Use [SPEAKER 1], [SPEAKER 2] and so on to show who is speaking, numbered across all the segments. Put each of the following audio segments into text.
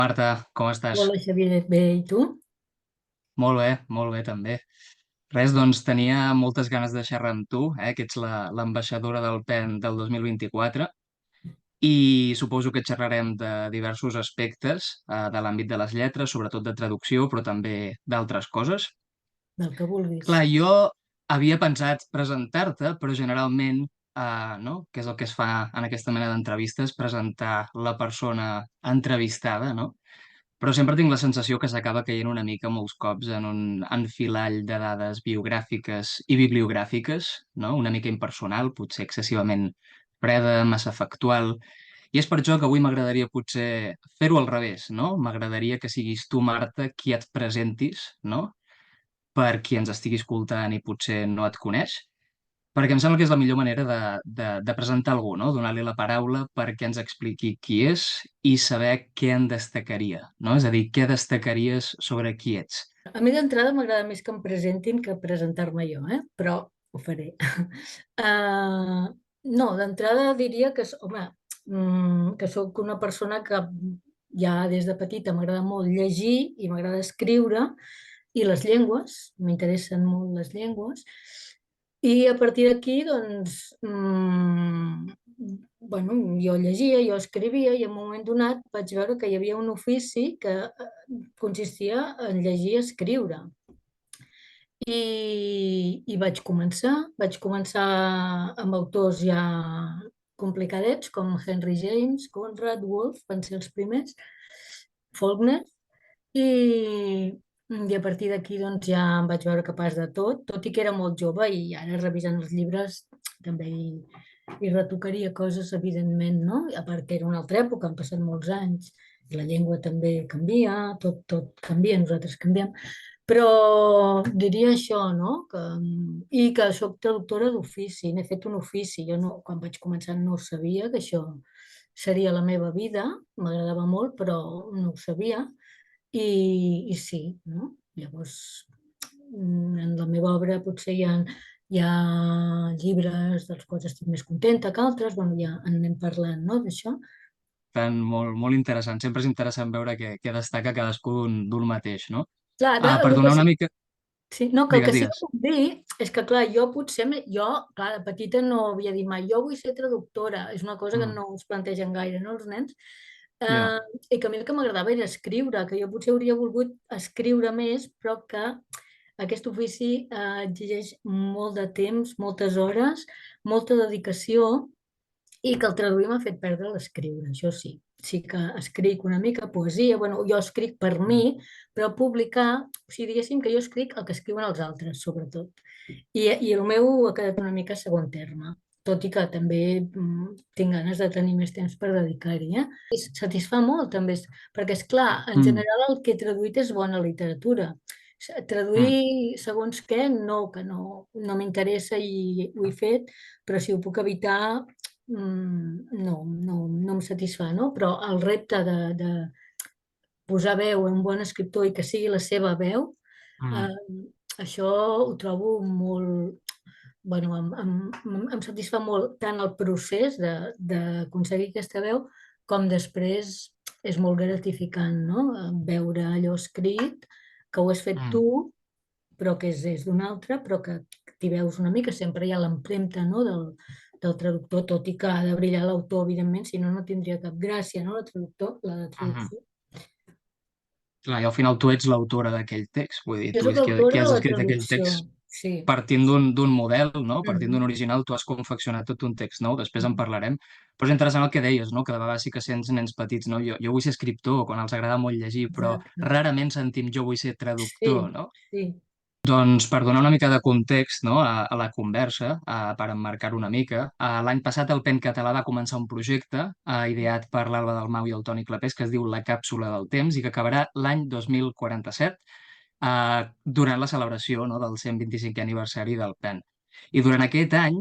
[SPEAKER 1] Marta, com estàs?
[SPEAKER 2] Hola Xavier, bé, i tu?
[SPEAKER 1] Molt bé també. Res, doncs tenia moltes ganes de xerrar amb tu, que ets l'ambaixadora del PEN del 2024 i suposo que xerrarem de diversos aspectes de l'àmbit de les lletres, sobretot de traducció, però també d'altres coses.
[SPEAKER 2] Del que vulguis.
[SPEAKER 1] Clar, jo havia pensat presentar-te, però generalment, no?, que és el que es fa en aquesta mena d'entrevistes, presentar la persona entrevistada, no? Però sempre tinc la sensació que s'acaba caient una mica molts cops en un enfilall de dades biogràfiques i bibliogràfiques, no? Una mica impersonal, potser excessivament freda, massa factual. I és per això que avui m'agradaria potser fer-ho al revés, no? M'agradaria que siguis tu, Marta, qui et presentis, no? Per qui ens estigui escoltant i potser no et coneix, perquè em sembla que és la millor manera de presentar algú, no? Donar-li la paraula perquè ens expliqui qui és i saber què en destacaria, no? És a dir, què destacaries sobre qui ets.
[SPEAKER 2] A mi d'entrada m'agrada més que em presentin que presentar-me jo, però ho faré. No, d'entrada diria que, home, que sóc una persona que ja des de petita m'agrada molt llegir i m'agrada escriure i les llengües, m'interessen molt les llengües. I a partir d'aquí, doncs, bueno, jo llegia, jo escrivia i en un moment donat vaig veure que hi havia un ofici que consistia en llegir i escriure. I vaig començar amb autors ja complicadets com Henry James, Conrad, Wolf, van ser els primers, Faulkner, i, i a partir d'aquí doncs, ja em vaig veure capaç de tot i que era molt jove i ara revisant els llibres també hi retocaria coses, evidentment, no? A part que era una altra època, han passat molts anys, i la llengua també canvia, tot canvia, nosaltres canviem, però diria això, no? I que soc traductora d'ofici, n'he fet un ofici, jo no, quan vaig començar no sabia que això seria la meva vida, m'agradava molt, però no ho sabia, i sí, no? Llavors, en la meva obra potser hi ha llibres dels quals estic més contenta que altres, bueno, ja en anem parlant, no, d'això.
[SPEAKER 1] Tant, molt interessant. Sempre és interessant veure què destaca cadascú d'un mateix, no?
[SPEAKER 2] Clar,
[SPEAKER 1] Per
[SPEAKER 2] el que
[SPEAKER 1] donar una
[SPEAKER 2] sí,
[SPEAKER 1] mica...
[SPEAKER 2] sí, no, que el
[SPEAKER 1] Digues,
[SPEAKER 2] que sí que
[SPEAKER 1] digues.
[SPEAKER 2] puc dir és que, clar, jo potser, jo, clar, de petita no havia dit mai, jo vull ser traductora, és una cosa que
[SPEAKER 1] Mm,
[SPEAKER 2] no es plantegen gaire, no, els nens,
[SPEAKER 1] ja.
[SPEAKER 2] i que a mi el que m'agradava era escriure, que jo potser hauria volgut escriure més, però que aquest ofici exigeix molt de temps, moltes hores, molta dedicació, i que el traduir m'ha fet perdre l'escriure, això sí. Sí que escric una mica poesia, bueno, jo escric per mi,
[SPEAKER 1] Mm,
[SPEAKER 2] però publicar, o sigui, diguéssim que jo escric el que escriuen els altres, sobretot. I el meu ha quedat una mica a segon terme, tot i que també tinc ganes de tenir més temps per dedicar-hi, I satisfà molt, també, perquè, és clar, en
[SPEAKER 1] mm,
[SPEAKER 2] general el que he traduït és bona literatura.
[SPEAKER 1] mm.
[SPEAKER 2] Traduir segons què, no, que no m'interessa i ho he fet, però si ho puc evitar, no em satisfà, no? Però el repte de posar veu a un bon escriptor i que sigui la seva veu,
[SPEAKER 1] Mm.
[SPEAKER 2] eh, això ho trobo molt, bueno, em satisfà molt tant el procés d'aconseguir aquesta veu com després és molt gratificant, no? Veure allò escrit, que ho has fet
[SPEAKER 1] Mm.
[SPEAKER 2] tu, però que és d'un altre, però que t'hi veus una mica, sempre hi ha l'empremta, no? del traductor, tot i que ha de brillar l'autor, evidentment, si no, no tindria cap gràcia, no? La
[SPEAKER 1] Mhm.
[SPEAKER 2] traducció.
[SPEAKER 1] Clar, i al final tu ets l'autora d'aquell text, vull dir,
[SPEAKER 2] Jo
[SPEAKER 1] tu
[SPEAKER 2] sóc
[SPEAKER 1] ets qui
[SPEAKER 2] autora de
[SPEAKER 1] has
[SPEAKER 2] la
[SPEAKER 1] escrit aquell
[SPEAKER 2] traducció,
[SPEAKER 1] text
[SPEAKER 2] sí.
[SPEAKER 1] partint d'un model, no? Partint d'un
[SPEAKER 2] Mhm.
[SPEAKER 1] original, tu has confeccionat tot un text nou, després en
[SPEAKER 2] Mhm.
[SPEAKER 1] parlarem. Però és interessant el que deies, no? Que de vegades sí que sents nens petits, no? Jo vull ser escriptor, quan els agrada molt llegir, però
[SPEAKER 2] Exacte.
[SPEAKER 1] rarament sentim jo vull ser traductor,
[SPEAKER 2] Sí,
[SPEAKER 1] no?
[SPEAKER 2] sí.
[SPEAKER 1] Doncs per donar una mica de context, no, a la conversa, per emmarcar una mica, l'any passat el PEN Català va començar un projecte ideat per l'Alba Dalmau i el Toni Clapés que es diu La Càpsula del Temps i que acabarà l'any 2047 durant la celebració, no, del 125è aniversari del PEN. I durant aquest any,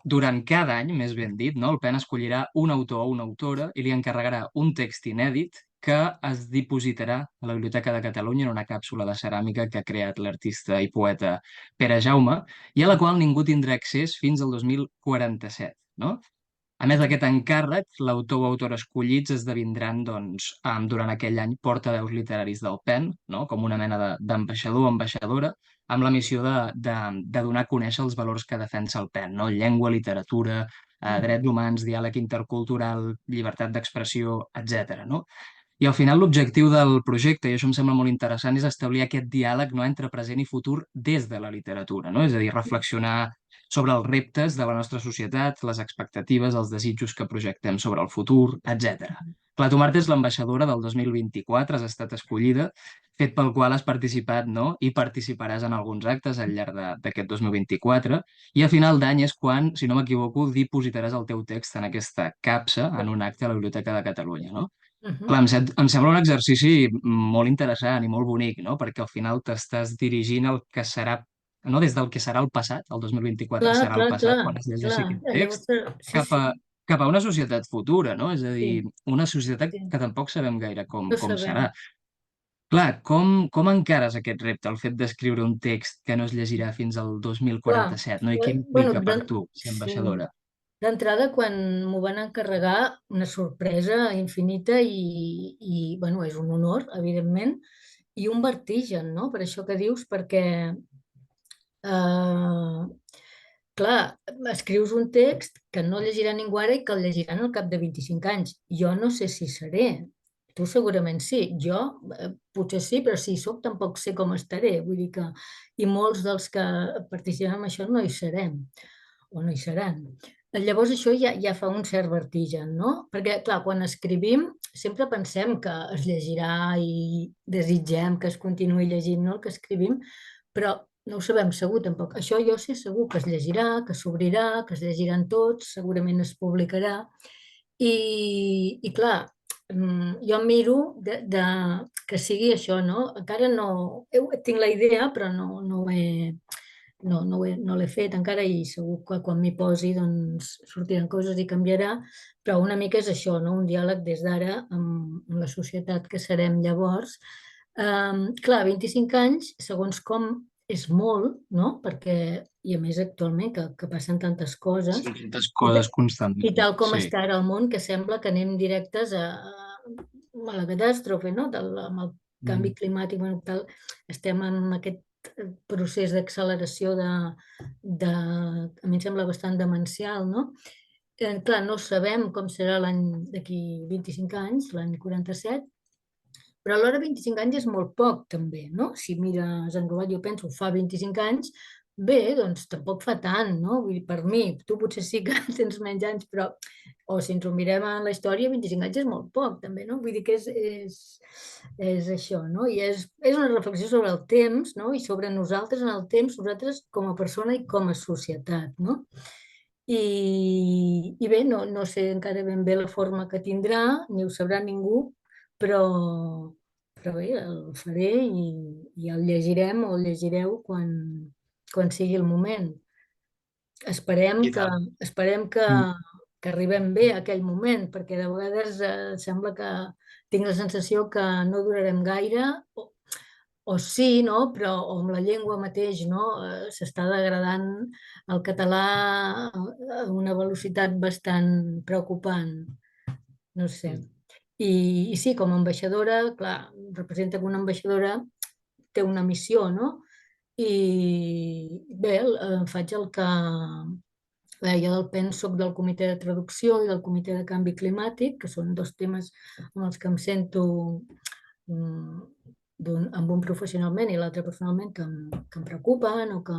[SPEAKER 1] durant cada any, més ben dit, no, el PEN escollirà un autor o una autora i li encarregarà un text inèdit que es dipositarà a la Biblioteca de Catalunya en una càpsula de ceràmica que ha creat l'artista i poeta Pere Jaume i a la qual ningú tindrà accés fins al 2047, no? A més d'aquest encàrrec, l'autor o autora escollits esdevindran, doncs, durant aquell any portaveus literaris del PEN, no? Com una mena d'ambaixador o ambaixadora, amb la missió de donar a conèixer els valors que defensa el PEN, no? Llengua, literatura, drets humans, diàleg intercultural, llibertat d'expressió, etc. no? I al final l'objectiu del projecte, i això em sembla molt interessant, és establir aquest diàleg, no, entre present i futur des de la literatura, no? És a dir, reflexionar sobre els reptes de la nostra societat, les expectatives, els desitjos que projectem sobre el futur, etc. Clar, tu, Marta, és l'ambaixadora del 2024, has estat escollida, fet pel qual has participat, no? I participaràs en alguns actes al llarg d'aquest 2024, i a final d'any és quan, si no m'equivoco, dipositaràs el teu text en aquesta capsa en un acte a la Biblioteca de Catalunya, no? Clar, em sembla un exercici molt interessant i molt bonic, no? Perquè al final t'estàs dirigint al que serà, no des del que serà el passat, el 2024
[SPEAKER 2] Clar,
[SPEAKER 1] serà el
[SPEAKER 2] clar,
[SPEAKER 1] passat,
[SPEAKER 2] clar,
[SPEAKER 1] quan es llegeixi
[SPEAKER 2] clar.
[SPEAKER 1] aquest
[SPEAKER 2] Llavors,
[SPEAKER 1] text,
[SPEAKER 2] sí,
[SPEAKER 1] cap a,
[SPEAKER 2] sí,
[SPEAKER 1] cap a una societat futura, no? És a dir,
[SPEAKER 2] sí,
[SPEAKER 1] una societat
[SPEAKER 2] sí.
[SPEAKER 1] que tampoc sabem gaire
[SPEAKER 2] No
[SPEAKER 1] com serà.
[SPEAKER 2] sabem.
[SPEAKER 1] Clar, com encares aquest repte, el fet d'escriure un text que no es llegirà fins al
[SPEAKER 2] Clar,
[SPEAKER 1] 2047, no? I què
[SPEAKER 2] bueno,
[SPEAKER 1] implica per tu ser
[SPEAKER 2] sí.
[SPEAKER 1] ambaixadora?
[SPEAKER 2] D'entrada, quan m'ho van encarregar, una sorpresa infinita bueno, és un honor, evidentment, i un vertigen, no? Per això que dius, perquè, eh, clar, escrius un text que no llegirà ningú ara i que el llegiran al cap de 25 anys. Jo no sé si seré. Tu segurament sí. Jo potser sí, però si hi soc tampoc sé com estaré. Vull dir que... I molts dels que participem en això no hi serem o no hi seran. Llavors això ja fa un cert vertigen, no? Perquè, clar, quan escrivim sempre pensem que es llegirà i desitgem que es continuï llegint, no, el que escrivim, però no ho sabem segur tampoc. Això jo sé segur que es llegirà, que s'obrirà, que es llegiran tots, segurament es publicarà. I clar, jo miro que sigui això, no? Encara no... Tinc la idea, però no l'he fet encara i segur que quan m'hi posi doncs sortiran coses i canviarà, però una mica és això, no? Un diàleg des d'ara amb la societat que serem llavors. Clar, 25 anys, segons com, és molt, no? Perquè, i a més actualment, que passen tantes coses,
[SPEAKER 1] Sí, tantes
[SPEAKER 2] i,
[SPEAKER 1] coses
[SPEAKER 2] i
[SPEAKER 1] constantment,
[SPEAKER 2] tal com
[SPEAKER 1] sí.
[SPEAKER 2] està ara el món, que sembla que anem directes a la catàstrofe, no? Amb el canvi
[SPEAKER 1] Mm.
[SPEAKER 2] climàtic, bueno, tal, estem en aquest procés d'acceleració a mi em sembla bastant demencial, no? Clar, no sabem com serà l'any d'aquí 25 anys, l'any 47, però alhora 25 anys és molt poc també, no? Si mires englobat, jo penso, fa 25 anys, bé, doncs tampoc fa tant, no? Vull dir, per mi, tu potser sí que tens menys anys, però, o si ens ho mirem en la història, 25 anys és molt poc també, no? Vull dir que és això, no? I és una reflexió sobre el temps, no? I sobre nosaltres en el temps, nosaltres com a persona i com a societat, no? I bé, no sé encara ben bé la forma que tindrà, ni ho sabrà ningú, però, però bé, el faré i el llegirem o el llegireu quan sigui el moment. Esperem
[SPEAKER 1] I
[SPEAKER 2] que,
[SPEAKER 1] tant.
[SPEAKER 2] esperem que,
[SPEAKER 1] Mm.
[SPEAKER 2] que arribem bé a aquell moment, perquè de vegades sembla que tinc la sensació que no durarem gaire, o sí, no? Però o amb la llengua mateix, no? S'està degradant el català a una velocitat bastant preocupant, no sé. I sí, com a ambaixadora, clar, representa que una ambaixadora té una missió, no? I bé, faig el que... Jo del PEN soc del comitè de traducció i del comitè de canvi climàtic, que són dos temes amb els que em sento mm, amb un professionalment i l'altre personalment que em preocupen o que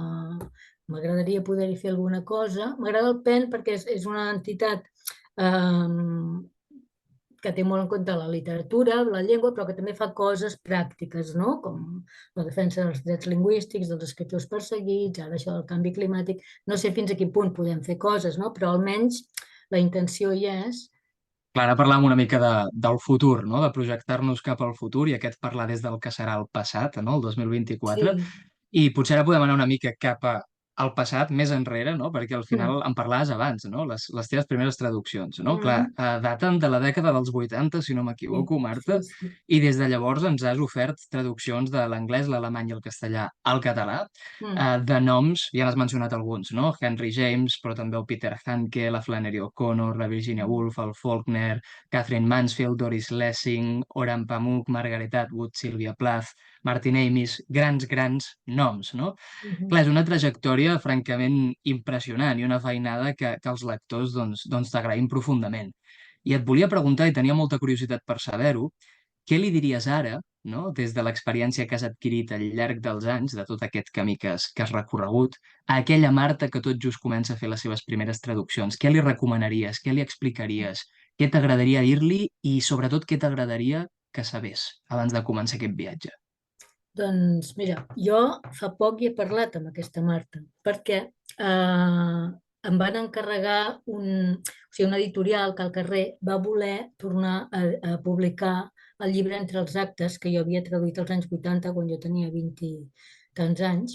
[SPEAKER 2] m'agradaria poder-hi fer alguna cosa. M'agrada el PEN perquè és una entitat eh, que té molt en compte la literatura, la llengua, però que també fa coses pràctiques, no? Com la defensa dels drets lingüístics, dels escriptors perseguits, ara això del canvi climàtic. No sé fins a quin punt podem fer coses, no? Però almenys la intenció hi és.
[SPEAKER 1] Clar, ara parlàvem una mica del futur, no? De projectar-nos cap al futur i aquest parlar des del que serà el passat, no? El 2024.
[SPEAKER 2] Sí,
[SPEAKER 1] I potser ara podem anar una mica cap al passat, més enrere, no? Perquè al final en parlaves abans, no? Les teves primeres traduccions, no? Clar, daten de la dècada dels 80, si no m'equivoco, Marta,
[SPEAKER 2] Sí.
[SPEAKER 1] i des de llavors ens has ofert traduccions de l'anglès, l'alemany i el castellà al català, de noms, ja n'has mencionat alguns, no? Henry James, però també el Peter Handke, la Flannery O'Connor, la Virginia Woolf, el Faulkner, Catherine Mansfield, Doris Lessing, Oran Pamuk, Margaret Atwood, Sylvia Plath, Martin Amis, grans noms, no? Clar, és una trajectòria francament impressionant i una feinada que els lectors doncs t'agraïm profundament. I et volia preguntar, i tenia molta curiositat per saber-ho, què li diries ara, no, des de l'experiència que has adquirit al llarg dels anys, de tot aquest camí que has recorregut, a aquella Marta que tot just comença a fer les seves primeres traduccions? Què li recomanaries? Què li explicaries? Què t'agradaria dir-li i, sobretot, què t'agradaria que sabés abans de començar aquest viatge?
[SPEAKER 2] Doncs mira, jo fa poc hi he parlat amb aquesta Marta, perquè em van encarregar una editorial que al carrer va voler tornar a publicar el llibre Entre els actes, que jo havia traduït als anys 80, quan jo tenia 20 i tants anys,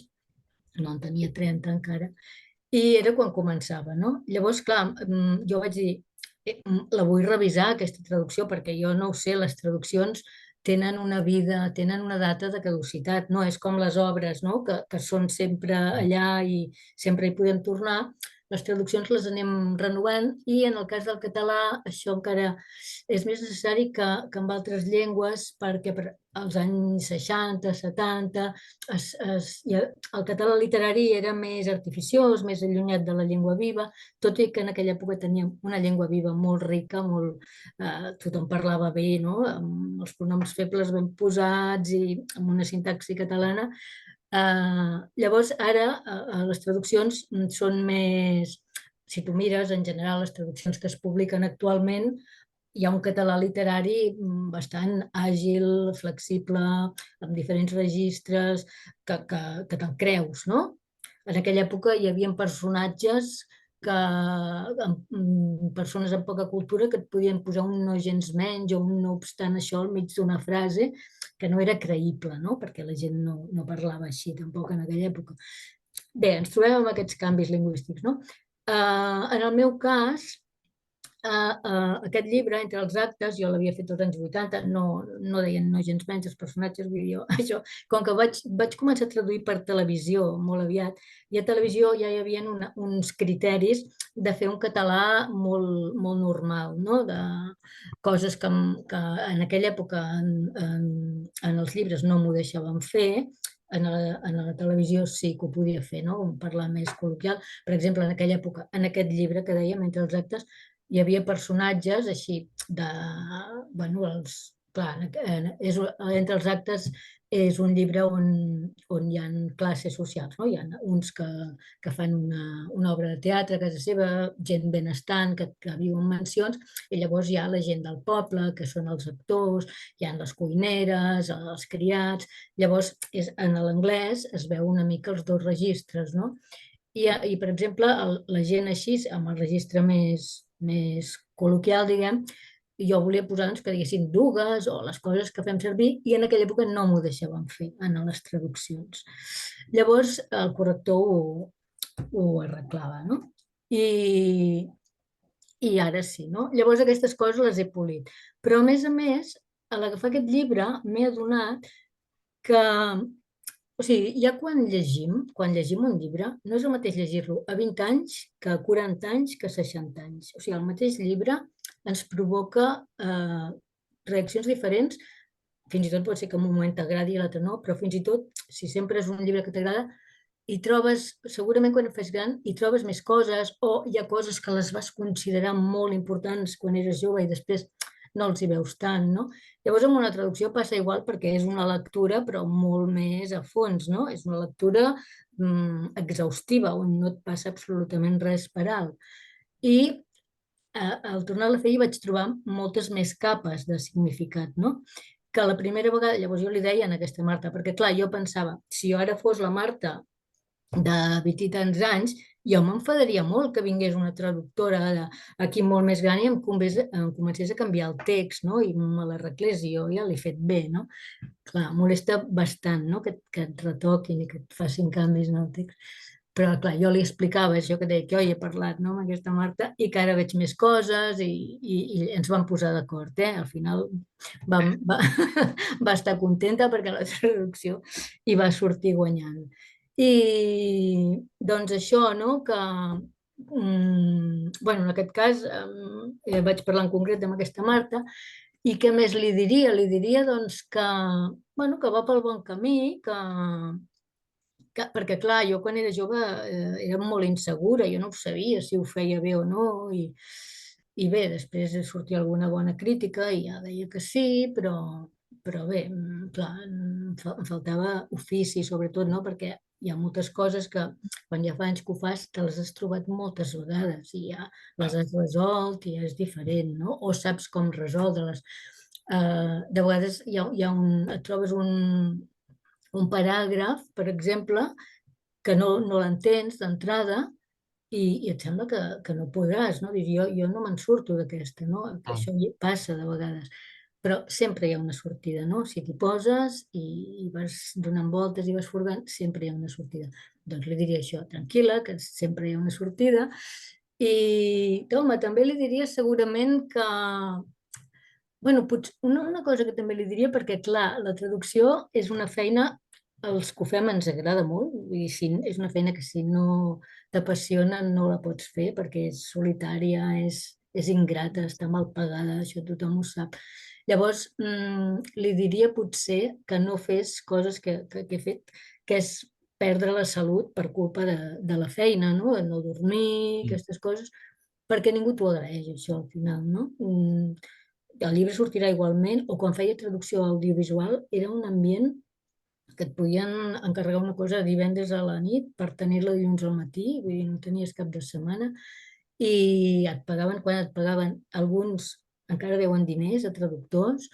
[SPEAKER 2] no en tenia 30 encara, i era quan començava, no? Llavors, clar, jo vaig dir, la vull revisar, aquesta traducció, perquè jo no ho sé, les traduccions tenen una vida, tenen una data de caducitat, no és com les obres, no? Que són sempre allà i sempre hi podem tornar. Les traduccions les anem renovant i en el cas del català això encara és més necessari que en altres llengües perquè als anys 60, 70 el català literari era més artificiós, més allunyat de la llengua viva, tot i que en aquella època teníem una llengua viva molt rica, tothom parlava bé, no? Amb els pronoms febles ben posats i amb una sintaxi catalana. Llavors, ara les traduccions són més... Si tu mires, en general, les traduccions que es publiquen actualment, hi ha un català literari bastant àgil, flexible, amb diferents registres, que te'l creus, no? En aquella època hi havia personatges persones amb poca cultura que et podien posar un no gens menys o un no obstant això al mig d'una frase que no era creïble, no? Perquè la gent no parlava així tampoc en aquella època. Bé, ens trobem amb aquests canvis lingüístics, no? En el meu cas, aquest llibre, Entre els actes, jo l'havia fet als anys 80, no deien no gens menys els personatges, vull dir, això, com que vaig començar a traduir per televisió molt aviat, i a televisió ja hi havia uns criteris de fer un català molt, molt normal, no? De coses que en aquella època en els llibres no m'ho deixaven fer, en la televisió sí que ho podia fer, no? Parlar més col·loquial. Per exemple, en aquella època, en aquest llibre que dèiem, Entre els actes, hi havia personatges així de... Bueno, clar, Entre els actes és un llibre on hi ha classes socials, no? Hi ha uns que fan una obra de teatre a casa seva, gent benestant que viu en mansions, i llavors hi ha la gent del poble, que són els actors, hi ha les cuineres, els criats. Llavors, en l'anglès es veu una mica els dos registres, no? I per exemple, la gent així, amb el registre més col·loquial, diguem, jo volia posar que diguessin dugues o les coses que fem servir i en aquella època no m'ho deixaven fer en les traduccions. Llavors el corrector ho arreglava, no? I ara sí, no? Llavors aquestes coses les he polit. Però a més, a l'agafar aquest llibre m'he adonat que o sigui, ja quan llegim un llibre, no és el mateix llegir-lo a 20 anys que a 40 anys que a 60 anys. O sigui, el mateix llibre ens provoca reaccions diferents, fins i tot pot ser que en un moment t'agradi i l'altre no, però fins i tot, si sempre és un llibre que t'agrada, hi trobes, segurament quan et fas gran, hi trobes més coses o hi ha coses que les vas considerar molt importants quan eres jove i després no els hi veus tant, no? Llavors, amb una traducció passa igual perquè és una lectura, però molt més a fons, no? És una lectura exhaustiva, on no et passa absolutament res per alt. I al tornar-la a fer hi vaig trobar moltes més capes de significat, no? Que la primera vegada, llavors jo li deia a aquesta Marta, perquè clar, jo pensava, si jo ara fos la Marta de 20 i tants anys, jo m'enfadaria molt que vingués una traductora aquí molt més gran i em comencés a canviar el text, no? I me l'arreglés i jo ja l'he fet bé, no? Clar, molesta bastant, no? Que et retoquin i que et facin canvis en el text. Però, clar, jo li explicava això que deia que jo hi he parlat, no?, amb aquesta Marta, i que ara veig més coses i ens vam posar d'acord, eh? Al final va, va estar contenta perquè la traducció hi va sortir guanyant. I doncs això, no?, que bueno, en aquest cas vaig parlar en concret amb aquesta Marta i què més li diria? Li diria doncs que, bueno, que va pel bon camí, perquè clar, jo quan era jove era molt insegura, jo no ho sabia si ho feia bé o no, i bé, després sortia alguna bona crítica i ja deia que sí, però bé, clar, em faltava ofici sobretot, no?, perquè hi ha moltes coses que quan ja fa anys que ho fas te les has trobat moltes vegades i ja les has resolt i ja és diferent, no? O saps com resoldre-les. De vegades et trobes un paràgraf, per exemple, que no l'entens d'entrada i et sembla que no podràs, no? Dius, jo no me'n surto d'aquesta, no? Que això passa de vegades, però sempre hi ha una sortida, no? Si t'hi poses i vas donant voltes i vas furgant, sempre hi ha una sortida. Doncs li diria això, tranquil·la, que sempre hi ha una sortida. I, home, també li diria segurament que, bueno, potser una cosa que també li diria, perquè clar, la traducció és una feina, els que ho fem ens agrada molt, vull dir, és una feina que si no t'apassiona no la pots fer perquè és solitària, és ingrata, està mal pagada, això tothom ho sap. Llavors, li diria potser que no fes coses que he fet, que és perdre la salut per culpa de la feina, no? No dormir, aquestes coses, perquè ningú t'ho agraeix, això, al final, no? El llibre sortirà igualment, o quan feia traducció audiovisual era un ambient que et podien encarregar una cosa divendres a la nit per tenir-la dilluns al matí, vull dir, no tenies cap de setmana, i et pagaven quan et pagaven. Alguns encara deuen diners a traductors,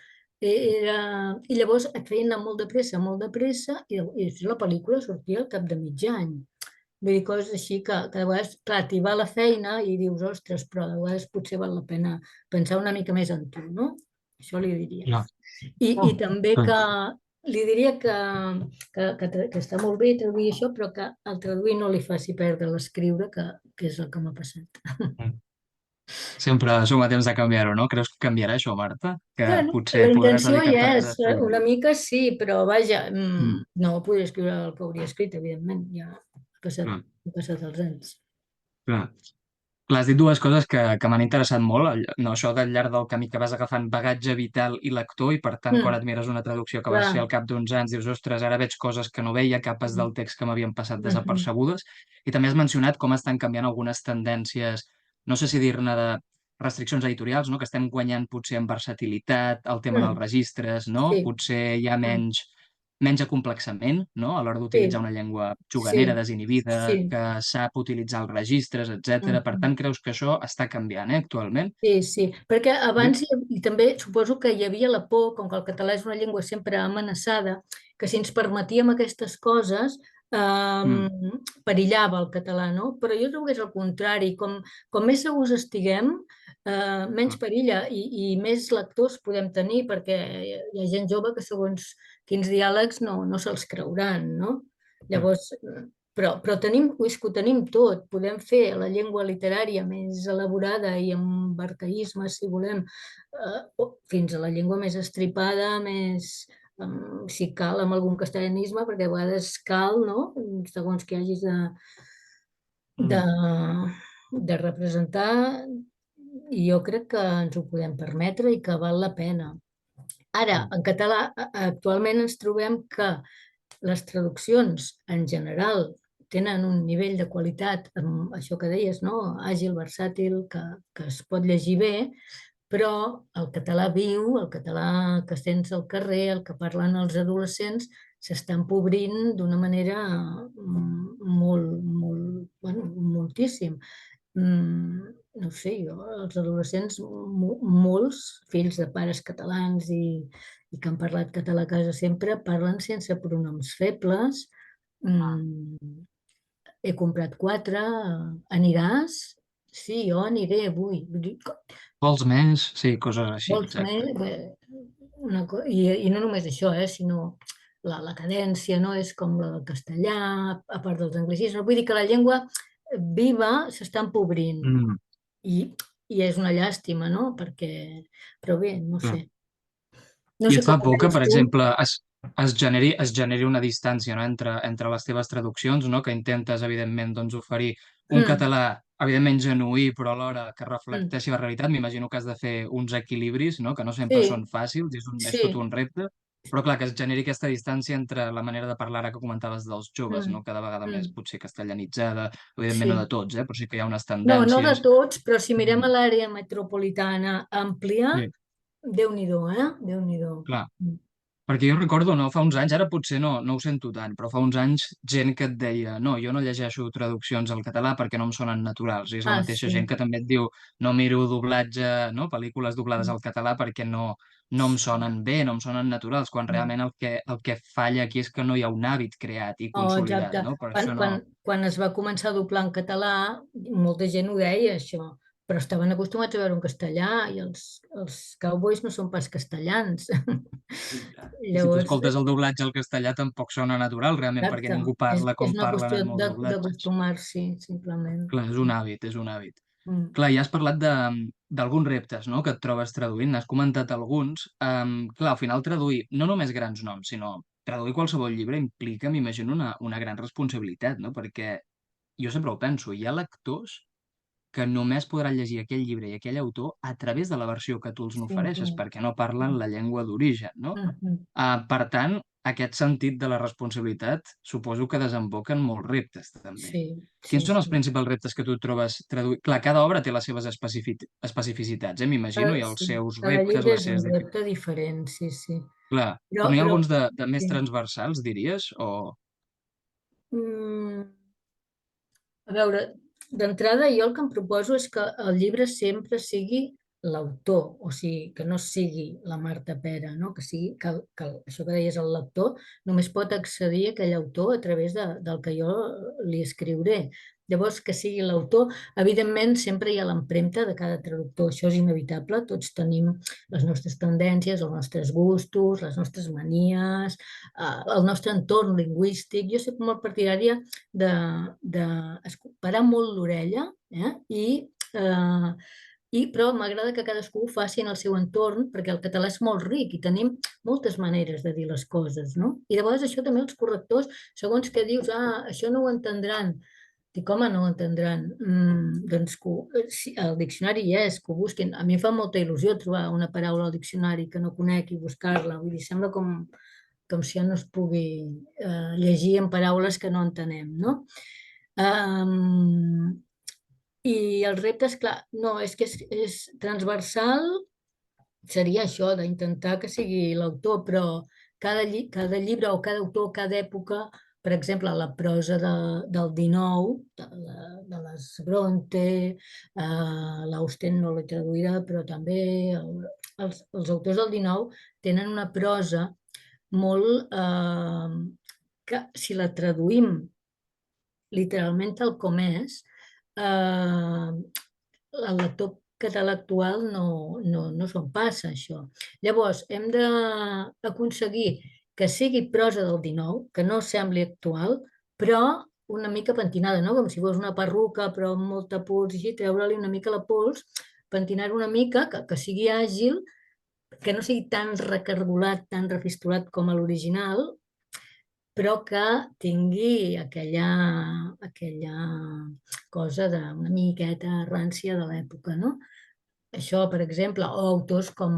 [SPEAKER 2] i llavors et feien anar molt de pressa, i després la pel·lícula sortia al cap de mig any. Vull dir, coses així que de vegades, clar, t'hi va la feina i dius, ostres, però de vegades potser val la pena pensar una mica més en tu, no? Això li diria.
[SPEAKER 1] Clar.
[SPEAKER 2] I també que li diria que està molt bé traduir això, però que al traduir no li faci perdre l'escriure, que és el que m'ha passat.
[SPEAKER 1] Sempre som a temps de canviar-ho, no? Creus que canviarà això, Marta? Que
[SPEAKER 2] Bueno,
[SPEAKER 1] potser
[SPEAKER 2] la
[SPEAKER 1] podràs
[SPEAKER 2] intenció hi
[SPEAKER 1] dedicar-te més a
[SPEAKER 2] és,
[SPEAKER 1] escriure?
[SPEAKER 2] una mica sí, però vaja,
[SPEAKER 1] Mm.
[SPEAKER 2] no podré escriure el que hauria escrit, evidentment, ja
[SPEAKER 1] Clar,
[SPEAKER 2] han passat els anys.
[SPEAKER 1] clar. Clar, has dit dues coses que m'han interessat molt, no, això del llarg del camí que vas agafant bagatge vital i lector, i per tant, quan et mires una traducció que vas fer
[SPEAKER 2] Clar.
[SPEAKER 1] al cap d'uns anys, dius, ostres, ara veig coses que no veia, capes del text que m'havien passat
[SPEAKER 2] Mhm.
[SPEAKER 1] desapercebudes, i també has mencionat com estan canviant algunes tendències, no sé si dir-ne de restriccions editorials, no? Que estem guanyant potser en versatilitat, el tema dels
[SPEAKER 2] Mm.
[SPEAKER 1] registres, no?
[SPEAKER 2] Sí.
[SPEAKER 1] Potser hi ha
[SPEAKER 2] Mm.
[SPEAKER 1] menys acomplexament, no? A l'hora d'utilitzar
[SPEAKER 2] Sí,
[SPEAKER 1] una llengua juganera,
[SPEAKER 2] sí,
[SPEAKER 1] desinhibida,
[SPEAKER 2] sí.
[SPEAKER 1] que sap utilitzar els registres, etc. Per
[SPEAKER 2] Mhm.
[SPEAKER 1] tant, creus que això està canviant, actualment?
[SPEAKER 2] Sí, sí, perquè
[SPEAKER 1] Sí?
[SPEAKER 2] abans i també suposo que hi havia la por, com que el català és una llengua sempre amenaçada, que si ens permetíem aquestes coses
[SPEAKER 1] Mm,
[SPEAKER 2] perillava el català, no? Però jo trobo que és el contrari, com més segurs estiguem, menys
[SPEAKER 1] mm,
[SPEAKER 2] perilla i més lectors podem tenir, perquè hi ha gent jove que segons quins diàlegs no se'ls creuran, no?
[SPEAKER 1] mm,
[SPEAKER 2] Llavors, però és que ho tenim tot. Podem fer la llengua literària més elaborada i amb arcaïsmes, si volem, o fins a la llengua més estripada, més, si cal, amb algun castellanisme, perquè a vegades cal, no?, segons que hagis de,
[SPEAKER 1] mm,
[SPEAKER 2] de representar, i jo crec que ens ho podem permetre i que val la pena. Ara,
[SPEAKER 1] mm.
[SPEAKER 2] en català, actualment ens trobem que les traduccions en general tenen un nivell de qualitat, amb això que deies, no?, àgil, versàtil, que es pot llegir bé, però el català viu, el català que sents al carrer, el que parlen els adolescents, s'està empobrint d'una manera molt, bueno, moltíssim. No ho sé, jo, els adolescents, molts fills de pares catalans i que han parlat català a casa sempre, parlen sense pronoms febles. Mm, He comprat 4, aniràs? Sí, jo aniré avui. Vull dir,
[SPEAKER 1] Vols més? Sí, coses així,
[SPEAKER 2] vols
[SPEAKER 1] exacte.
[SPEAKER 2] més? Bé, i no només això, sinó la cadència no és com la del castellà, a part dels anglicismes. Vull dir que la llengua viva s'està empobrint
[SPEAKER 1] Mm,
[SPEAKER 2] i, i és una llàstima, no? Perquè, però bé, no
[SPEAKER 1] clar.
[SPEAKER 2] sé. No
[SPEAKER 1] I
[SPEAKER 2] sé
[SPEAKER 1] et fa
[SPEAKER 2] com ho
[SPEAKER 1] por que,
[SPEAKER 2] veus
[SPEAKER 1] per
[SPEAKER 2] tu.
[SPEAKER 1] exemple, es generi una distància, no? entre les teves traduccions, no? Que intentes, evidentment, doncs, oferir un
[SPEAKER 2] Mm,
[SPEAKER 1] català, evidentment, genuí, però alhora que
[SPEAKER 2] mm.
[SPEAKER 1] reflecteixi la realitat. M'imagino que has de fer uns equilibris, no? Que no sempre
[SPEAKER 2] Sí,
[SPEAKER 1] són fàcils, és tot
[SPEAKER 2] sí.
[SPEAKER 1] un repte. Però, clar, que es generi aquesta distància entre la manera de parlar ara que comentaves dels joves,
[SPEAKER 2] Mm,
[SPEAKER 1] no? Cada vegada més
[SPEAKER 2] mm,
[SPEAKER 1] potser castellanitzada, evidentment no de
[SPEAKER 2] sí.
[SPEAKER 1] tots, però sí que hi ha unes
[SPEAKER 2] No, no de
[SPEAKER 1] tendències.
[SPEAKER 2] tots, però si mirem a
[SPEAKER 1] Mm,
[SPEAKER 2] l'àrea metropolitana àmplia,
[SPEAKER 1] sí,
[SPEAKER 2] Déu-n'hi-do, eh? Déu-n'hi-do.
[SPEAKER 1] clar.
[SPEAKER 2] Mm.
[SPEAKER 1] Perquè jo recordo, no, fa uns anys, ara potser no ho sento tant, però fa uns anys gent que et deia no, jo no llegeixo traduccions al català perquè no em sonen naturals. I és la
[SPEAKER 2] Ah,
[SPEAKER 1] mateixa gent
[SPEAKER 2] sí.
[SPEAKER 1] que també et diu no miro doblatge, no, pel·lícules doblades
[SPEAKER 2] Mm.
[SPEAKER 1] al català perquè no em sonen bé, no em sonen naturals, quan
[SPEAKER 2] Mm.
[SPEAKER 1] realment el que falla aquí és que no hi ha un hàbit creat i
[SPEAKER 2] Oh,
[SPEAKER 1] consolidat,
[SPEAKER 2] exacte.
[SPEAKER 1] no? Per
[SPEAKER 2] Quan,
[SPEAKER 1] això no...
[SPEAKER 2] quan, quan es va començar a doblar en català, molta gent ho deia, això, però estaven acostumats a veure un castellà i els cowboys no són pas castellans.
[SPEAKER 1] I si tu
[SPEAKER 2] Llavors,
[SPEAKER 1] escoltes el doblatge al castellà tampoc sona natural realment perquè
[SPEAKER 2] exacte,
[SPEAKER 1] ningú
[SPEAKER 2] és,
[SPEAKER 1] parla
[SPEAKER 2] és
[SPEAKER 1] com
[SPEAKER 2] una
[SPEAKER 1] parlen
[SPEAKER 2] qüestió
[SPEAKER 1] en molts doblatges.
[SPEAKER 2] d'acostumar-s'hi, simplement.
[SPEAKER 1] Clar, és un hàbit, és un hàbit.
[SPEAKER 2] Mm.
[SPEAKER 1] Clar, ja has parlat d'alguns reptes, no?, que et trobes traduint, n'has comentat alguns. Clar, al final traduir no només grans noms, sinó traduir qualsevol llibre implica, m'imagino, una gran responsabilitat, no? Perquè jo sempre ho penso, hi ha lectors que només podran llegir aquell llibre i aquell autor a través de la versió que tu els
[SPEAKER 2] Sí,
[SPEAKER 1] n'ofereixes,
[SPEAKER 2] clar.
[SPEAKER 1] perquè no parlen la llengua d'origen, no?
[SPEAKER 2] Mhm.
[SPEAKER 1] Per tant, aquest sentit de la responsabilitat suposo que desemboca en molts reptes, també.
[SPEAKER 2] Sí,
[SPEAKER 1] Quins
[SPEAKER 2] sí,
[SPEAKER 1] són els
[SPEAKER 2] sí.
[SPEAKER 1] principals reptes que tu et trobes traduint? Clar, cada obra té les seves especificitats, m'imagino, i els
[SPEAKER 2] Sí,
[SPEAKER 1] seus
[SPEAKER 2] cada
[SPEAKER 1] reptes,
[SPEAKER 2] llibre
[SPEAKER 1] les
[SPEAKER 2] és un
[SPEAKER 1] seves
[SPEAKER 2] repte
[SPEAKER 1] dificultats.
[SPEAKER 2] diferent, sí, sí.
[SPEAKER 1] Clar,
[SPEAKER 2] Però,
[SPEAKER 1] però n'hi ha
[SPEAKER 2] però,
[SPEAKER 1] alguns de més
[SPEAKER 2] sí.
[SPEAKER 1] transversals, diries? O...
[SPEAKER 2] Mm, a veure, d'entrada jo el que em proposo és que el llibre sempre sigui l'autor, o sigui, que no sigui la Marta Pera, no? Que sigui, això que deies, el lector només pot accedir a aquell autor a través del que jo li escriuré. Llavors, que sigui l'autor, evidentment sempre hi ha l'empremta de cada traductor, això és inevitable, tots tenim les nostres tendències, els nostres gustos, les nostres manies, el nostre entorn lingüístic. Jo soc molt partidària de parar molt l'orella eh? Però m'agrada que cadascú ho faci en el seu entorn perquè el català és molt ric i tenim moltes maneres de dir les coses, no? I de vegades això també els correctors, segons que dius, això no ho entendran. Dic, home, no ho entendran. Doncs sí, el diccionari hi és, que ho busquin. A mi em fa molta il·lusió trobar una paraula al diccionari que no conec i buscar-la. Vull dir, sembla com si ja no es pugui llegir en paraules que no entenem, no? Um, I els reptes, clar, no, és que és transversal, seria això, d'intentar que sigui l'autor, però cada llibre o cada autor, cada època, per exemple, la prosa del 19, de les Bronte, l'Austen no l'he traduïda, però també els autors del 19 tenen una prosa molt que si la traduïm literalment tal com és, el lector català actual no s'ho passa, això. Llavors, hem d'aconseguir que sigui prosa del 19, que no sembli actual, però una mica pentinada, no? Com si fos una perruca, però amb molta pols, i així, treure-li una mica la pols, pentinar una mica, que sigui àgil, que no sigui tan recargolat, tan refistolat com a l'original, però que tingui aquella cosa d'una miqueta rància de l'època, no? Això, per exemple, o autors com,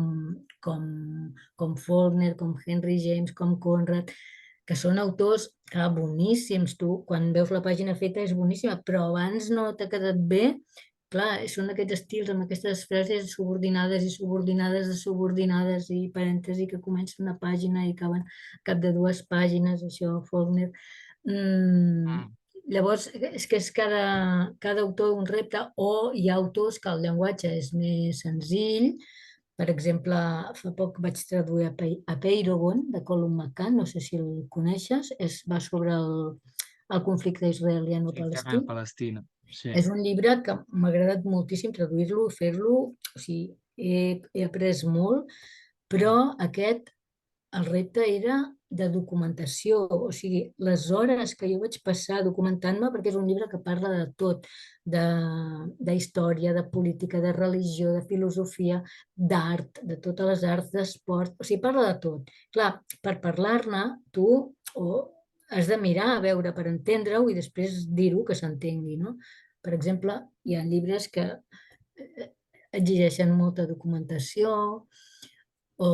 [SPEAKER 2] com Faulkner, com Henry James, com Conrad, que són autors boníssims. Tu, quan veus la pàgina feta, és boníssima, però abans no t'ha quedat bé. Clar, són aquests estils amb aquestes frases subordinades i subordinades de subordinades i parèntesi que comencen una pàgina i acaben al cap de dues pàgines, això, Faulkner. Mm,
[SPEAKER 1] Mm.
[SPEAKER 2] Llavors, és que és cada autor un repte, o hi ha autors que el llenguatge és més senzill. Per exemple, fa poc vaig traduir a Peirogon, de Colum McCann, no sé si el coneixes, va sobre el conflicte
[SPEAKER 1] Sí,
[SPEAKER 2] israeliano-palestí.
[SPEAKER 1] Palestina. Sí.
[SPEAKER 2] És un llibre que m'ha agradat moltíssim traduir-lo, fer-lo, o sigui, he après molt, però
[SPEAKER 1] Mm.
[SPEAKER 2] el repte era de documentació, o sigui, les hores que jo vaig passar documentant-me, perquè és un llibre que parla de tot, de història, de política, de religió, de filosofia, d'art, de totes les arts, d'esport, o sigui, parla de tot. Clar, per parlar-ne, tu has de mirar, a veure, per entendre-ho i després dir-ho que s'entengui, no? Per exemple, hi ha llibres que exigeixen molta documentació o,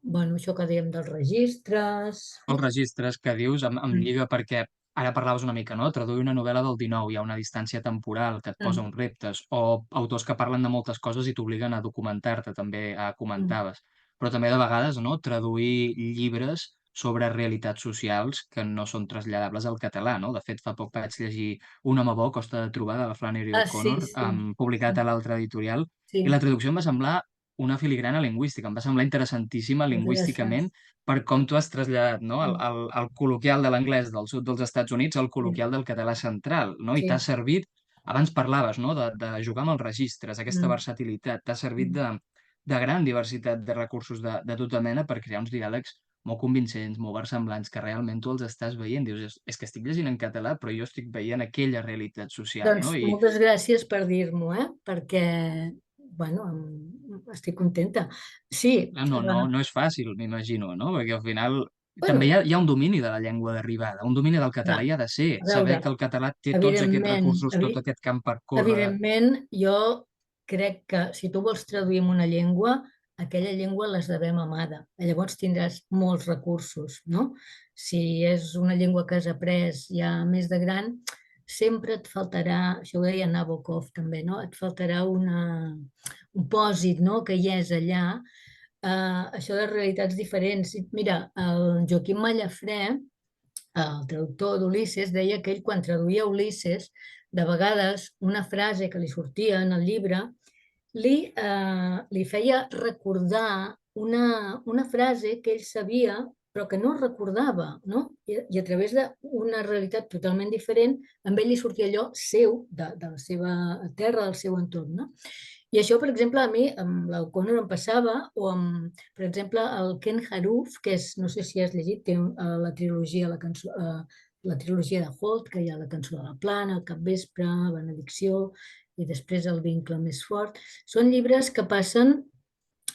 [SPEAKER 2] bueno, això que dèiem dels registres.
[SPEAKER 1] Els registres que dius em lliga perquè ara parlaves una mica, no? Traduir una novel·la del 19, hi ha una distància temporal que et posa uns reptes, o autors que parlen de moltes coses i t'obliguen a documentar-te, també comentaves. Però també de vegades, no? Traduir llibres sobre realitats socials que no són traslladables al català, no? De fet, fa poc vaig llegir Un home bo, costa de trobar, de la Flannery
[SPEAKER 2] Sí,
[SPEAKER 1] O'Connor,
[SPEAKER 2] sí,
[SPEAKER 1] publicat a l'altra editorial, i la
[SPEAKER 2] sí,
[SPEAKER 1] traducció em va semblar una filigrana lingüística, em va semblar interessantíssima
[SPEAKER 2] interessant.
[SPEAKER 1] lingüísticament per com tu has traslladat, no?
[SPEAKER 2] Sí,
[SPEAKER 1] El col·loquial de l'anglès del sud dels Estats Units al
[SPEAKER 2] sí,
[SPEAKER 1] col·loquial del català central, no? I t'ha
[SPEAKER 2] sí.
[SPEAKER 1] servit, abans parlaves, no? De jugar amb els registres, aquesta
[SPEAKER 2] Mm,
[SPEAKER 1] versatilitat, t'ha servit
[SPEAKER 2] mm.
[SPEAKER 1] de gran diversitat de recursos de tota mena per crear uns diàlegs molt convincents, molt versemblants, que realment tu els estàs veient. Dius, és que estic llegint en català, però jo estic veient aquella realitat social,
[SPEAKER 2] Doncs
[SPEAKER 1] no? I
[SPEAKER 2] moltes gràcies per dir-m'ho, perquè, bueno, estic contenta. Sí,
[SPEAKER 1] no és fàcil, m'imagino, no? Perquè al final també
[SPEAKER 2] bueno,
[SPEAKER 1] hi ha un domini de la llengua d'arribada, un domini del català
[SPEAKER 2] clar,
[SPEAKER 1] hi ha de ser,
[SPEAKER 2] a
[SPEAKER 1] saber
[SPEAKER 2] veure,
[SPEAKER 1] que el català té tots aquests
[SPEAKER 2] evidentment,
[SPEAKER 1] recursos, tot aquest camp per córrer.
[SPEAKER 2] evidentment, jo crec que si tu vols traduir en una llengua, aquella llengua l'has d'haver mamada. Llavors tindràs molts recursos, no? Si és una llengua que has après ja més de gran, sempre et faltarà, això ho deia Nabokov també, no? Et faltarà un pòsit, no? Que hi és allà. Això de realitats diferents. Mira, el Joaquim Mallafrè, el traductor d'Ulisses, deia que ell quan traduïa Ulisses, de vegades una frase que li sortia en el llibre li feia recordar una frase que ell sabia però que no recordava, no? I a través d'una realitat totalment diferent, amb ell li sortia allò seu, de la seva terra, del seu entorn, no? I això, per exemple, a mi, amb l'O'Connor em passava, o amb, per exemple, el Ken Haruf, que és, no sé si has llegit, té la trilogia, la trilogia de Holt, que hi ha la cançó de la plana, el capvespre, benedicció, i després el vincle més fort. Són llibres que passen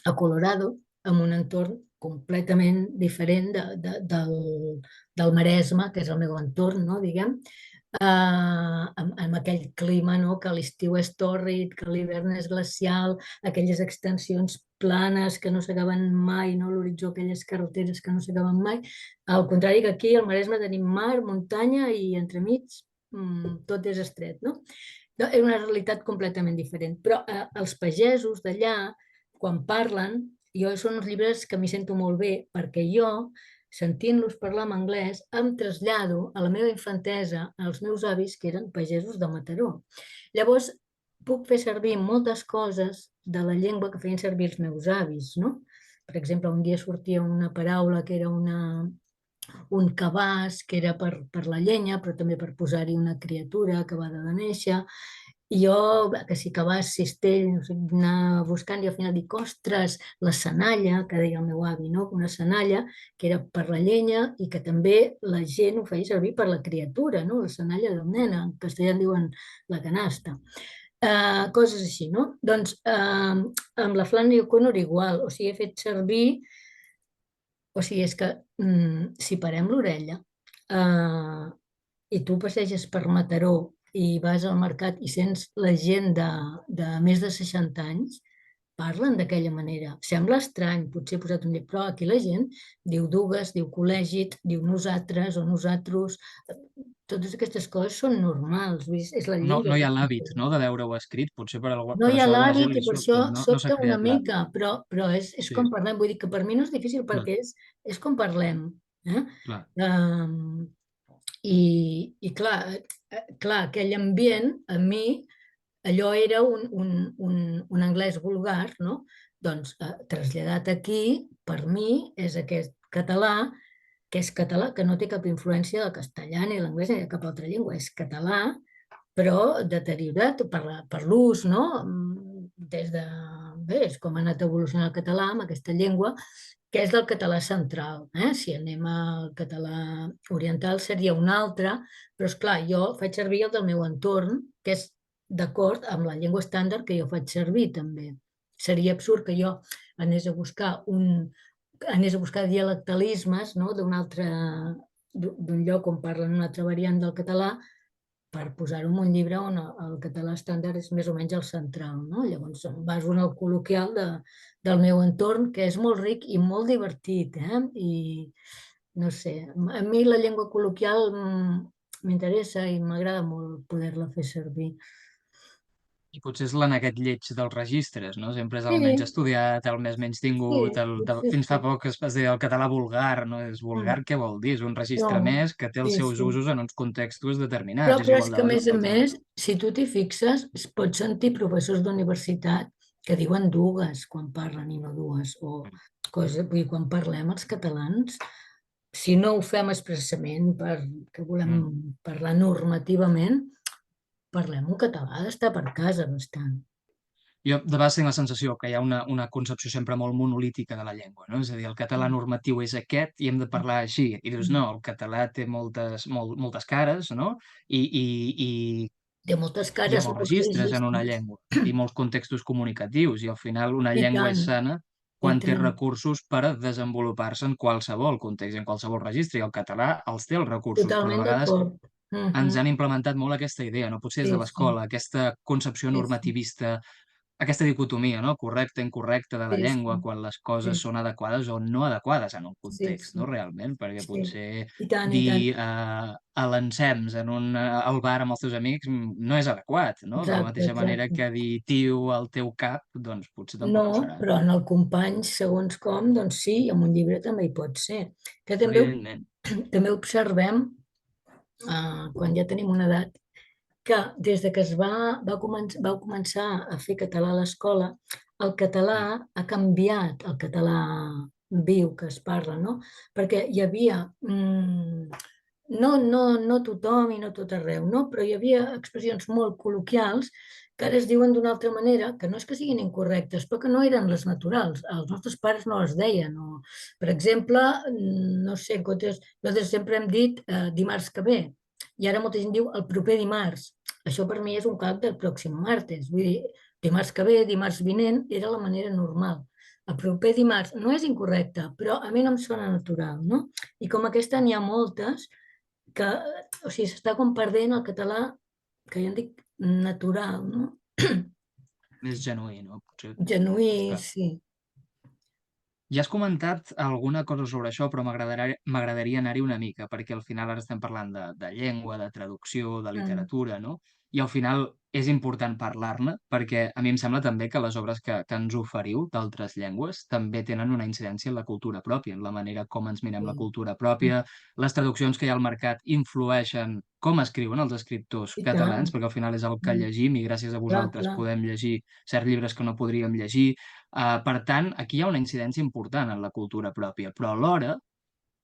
[SPEAKER 2] a Colorado, amb un entorn completament diferent del Maresme, que és el meu entorn, no, diguem, amb aquell clima, no? Que l'estiu és tòrrid, que l'hivern és glacial, aquelles extensions planes que no s'acaben mai, no? L'horitzó, aquelles carreteres que no s'acaben mai. Al contrari que aquí, al Maresme, tenim mar, muntanya i entremig tot és estret, no? És una realitat completament diferent. Però els pagesos d'allà, quan parlen, jo són uns llibres que m'hi sento molt bé, perquè jo sentint-los parlar en anglès, em trasllado a la meva infantesa, als meus avis, que eren pagesos de Mataró. Llavors, puc fer servir moltes coses de la llengua que feien servir els meus avis, no? Per exemple, un dia sortia una paraula que era un cabàs, que era per la llenya, però també per posar-hi una criatura acabada de néixer. I jo, que si cabàs, cistell, no sé, anar buscant i al final dic, ostres, la senalla, que deia el meu avi, no? Una senalla que era per la llenya i que també la gent ho feia servir per la criatura, no? La senalla del nen, en castellà en diuen la canasta. Coses així, no? Doncs amb la Flannery O'Connor igual, o sigui, he fet servir, o sigui, és que si parem l'orella i tu passeges per Mataró i vas al mercat i sents la gent de més de 60 anys, parlen d'aquella manera. Sembla estrany, potser he posat un dit, però aquí la gent diu dugues, diu col·legit, diu nosaltres o nosaltres. Totes aquestes coses són normals, és la
[SPEAKER 1] No,
[SPEAKER 2] llengua
[SPEAKER 1] no hi
[SPEAKER 2] que
[SPEAKER 1] ha l'hàbit,
[SPEAKER 2] funciona.
[SPEAKER 1] no?, de veure-ho escrit, potser
[SPEAKER 2] No
[SPEAKER 1] per
[SPEAKER 2] hi ha
[SPEAKER 1] això a la gent
[SPEAKER 2] l'hàbit
[SPEAKER 1] li
[SPEAKER 2] i per això
[SPEAKER 1] sobta, no s'ha
[SPEAKER 2] sobta una
[SPEAKER 1] creat l'hàbit.
[SPEAKER 2] mica, però és
[SPEAKER 1] Sí,
[SPEAKER 2] com parlem. Vull dir que per mi no és difícil
[SPEAKER 1] clar,
[SPEAKER 2] perquè és com parlem. Eh?
[SPEAKER 1] clar.
[SPEAKER 2] Um, i clar, aquell ambient, a mi, allò era un anglès vulgar, no? Doncs traslladat aquí, per mi, és aquest català, que és català, que no té cap influència del castellà ni l'anglès ni de cap altra llengua, és català, però deteriorat per l'ús, no? Des de... Bé, és com ha anat evolucionant el català amb aquesta llengua que és del català central. Si anem al català oriental seria un altre, però és clar, jo faig servir el del meu entorn, que és d'acord amb la llengua estàndard que jo faig servir també. Seria absurd que jo anés a buscar dialectalismes, no? D'un lloc on parlen una altra variant del català per posar-ho en un llibre on el català estàndard és més o menys el central, no? Llavors em baso en el col·loquial del meu entorn, que és molt ric i molt divertit, I no sé, a mi la llengua col·loquial m'interessa i m'agrada molt poder-la fer servir.
[SPEAKER 1] I potser és l'aneguet lleig dels registres, no? Sempre és el menys
[SPEAKER 2] Sí,
[SPEAKER 1] estudiat, el més
[SPEAKER 2] sí,
[SPEAKER 1] menystingut,
[SPEAKER 2] potser
[SPEAKER 1] fins fa
[SPEAKER 2] sí.
[SPEAKER 1] poc es deia el català vulgar, no? És
[SPEAKER 2] Mm.
[SPEAKER 1] vulgar, què vol dir? És un
[SPEAKER 2] No,
[SPEAKER 1] registre més que té els
[SPEAKER 2] sí,
[SPEAKER 1] seus
[SPEAKER 2] sí.
[SPEAKER 1] usos en uns contextos determinats, és
[SPEAKER 2] Però és
[SPEAKER 1] igual
[SPEAKER 2] que,
[SPEAKER 1] de vàlid que els
[SPEAKER 2] més,
[SPEAKER 1] altres.
[SPEAKER 2] si tu t'hi fixes, es pot sentir professors d'universitat que diuen dues quan parlen i no dues, o coses, vull dir, quan parlem els catalans, si no ho fem expressament perquè volem
[SPEAKER 1] Mm.
[SPEAKER 2] parlar normativament, parlem un català d'estar per casa bastant.
[SPEAKER 1] Jo de vegades tinc la sensació que hi ha una concepció sempre molt monolítica de la llengua, no? És a dir, el català normatiu és aquest i hem de parlar així. I dius, no, el català té moltes cares, no? I, i, i
[SPEAKER 2] Té moltes
[SPEAKER 1] hi ha
[SPEAKER 2] cares,
[SPEAKER 1] molts
[SPEAKER 2] molts
[SPEAKER 1] registres en una
[SPEAKER 2] registres.
[SPEAKER 1] llengua i molts contextos comunicatius i al final una
[SPEAKER 2] I
[SPEAKER 1] llengua és
[SPEAKER 2] tant,
[SPEAKER 1] sana
[SPEAKER 2] i
[SPEAKER 1] quan té
[SPEAKER 2] tant.
[SPEAKER 1] recursos per a desenvolupar-se en qualsevol context, en qualsevol registre, i el català els té els recursos, però de
[SPEAKER 2] Totalment
[SPEAKER 1] vegades
[SPEAKER 2] d'acord.
[SPEAKER 1] ens
[SPEAKER 2] Mhm.
[SPEAKER 1] han implementat molt aquesta idea, no? Potser des
[SPEAKER 2] Sí,
[SPEAKER 1] de
[SPEAKER 2] sí,
[SPEAKER 1] l'escola, aquesta concepció
[SPEAKER 2] sí, sí,
[SPEAKER 1] normativista, aquesta dicotomia, no? Correcta, incorrecta de la
[SPEAKER 2] sí,
[SPEAKER 1] llengua,
[SPEAKER 2] sí,
[SPEAKER 1] quan les
[SPEAKER 2] sí,
[SPEAKER 1] coses són adequades o no adequades en un
[SPEAKER 2] sí,
[SPEAKER 1] context, no?
[SPEAKER 2] sí,
[SPEAKER 1] Realment, perquè
[SPEAKER 2] sí.
[SPEAKER 1] potser
[SPEAKER 2] I tant, i tant.
[SPEAKER 1] dir alencems al bar amb els teus amics no és adequat, no? De la
[SPEAKER 2] Exacte,
[SPEAKER 1] mateixa manera
[SPEAKER 2] exacte.
[SPEAKER 1] que dir tio al teu cap, doncs potser
[SPEAKER 2] No,
[SPEAKER 1] tampoc ho serà.
[SPEAKER 2] però en el company, segons com, doncs sí, i en un llibre també hi pot ser. Que també,
[SPEAKER 1] Evidentment.
[SPEAKER 2] també observem, quan ja tenim una edat, que des de que vau començar a fer català a l'escola, el català
[SPEAKER 1] Mm.
[SPEAKER 2] ha canviat, el català viu que es parla, no? Perquè hi havia, no tothom i no tot arreu, no? Però hi havia expressions molt col·loquials que ara es diuen d'una altra manera, que no és que siguin incorrectes, però que no eren les naturals. Els nostres pares no les deien. O, per exemple, no sé, nosaltres sempre hem dit dimarts que ve, i ara molta gent diu el proper dimarts. Això per mi és un calc del pròxim martes. Vull dir, dimarts que ve, dimarts vinent, era la manera normal. El proper dimarts no és incorrecte, però a mi no em sona natural, no? I com aquesta n'hi ha moltes que, o sigui, s'està com perdent el català, que jo en dic natural, no?
[SPEAKER 1] Més genuí, no? Potser.
[SPEAKER 2] Genuí,
[SPEAKER 1] Clar.
[SPEAKER 2] sí.
[SPEAKER 1] Ja has comentat alguna cosa sobre això, però m'agradaria anar-hi una mica, perquè al final ara estem parlant de llengua, de traducció, de
[SPEAKER 2] Mm,
[SPEAKER 1] literatura, no? I al final és important parlar-ne, perquè a mi em sembla també que les obres que ens oferiu d'altres llengües també tenen una incidència en la cultura pròpia, en la manera com ens mirem la
[SPEAKER 2] sí.
[SPEAKER 1] cultura
[SPEAKER 2] Mm,
[SPEAKER 1] pròpia, les traduccions que hi ha al mercat influeixen com escriuen els escriptors
[SPEAKER 2] I
[SPEAKER 1] catalans,
[SPEAKER 2] tant.
[SPEAKER 1] perquè al final és el que
[SPEAKER 2] Mm,
[SPEAKER 1] llegim i gràcies a
[SPEAKER 2] clar,
[SPEAKER 1] vosaltres
[SPEAKER 2] clar.
[SPEAKER 1] podem llegir certs llibres que no podríem llegir. Per tant, aquí hi ha una incidència important en la cultura pròpia, però alhora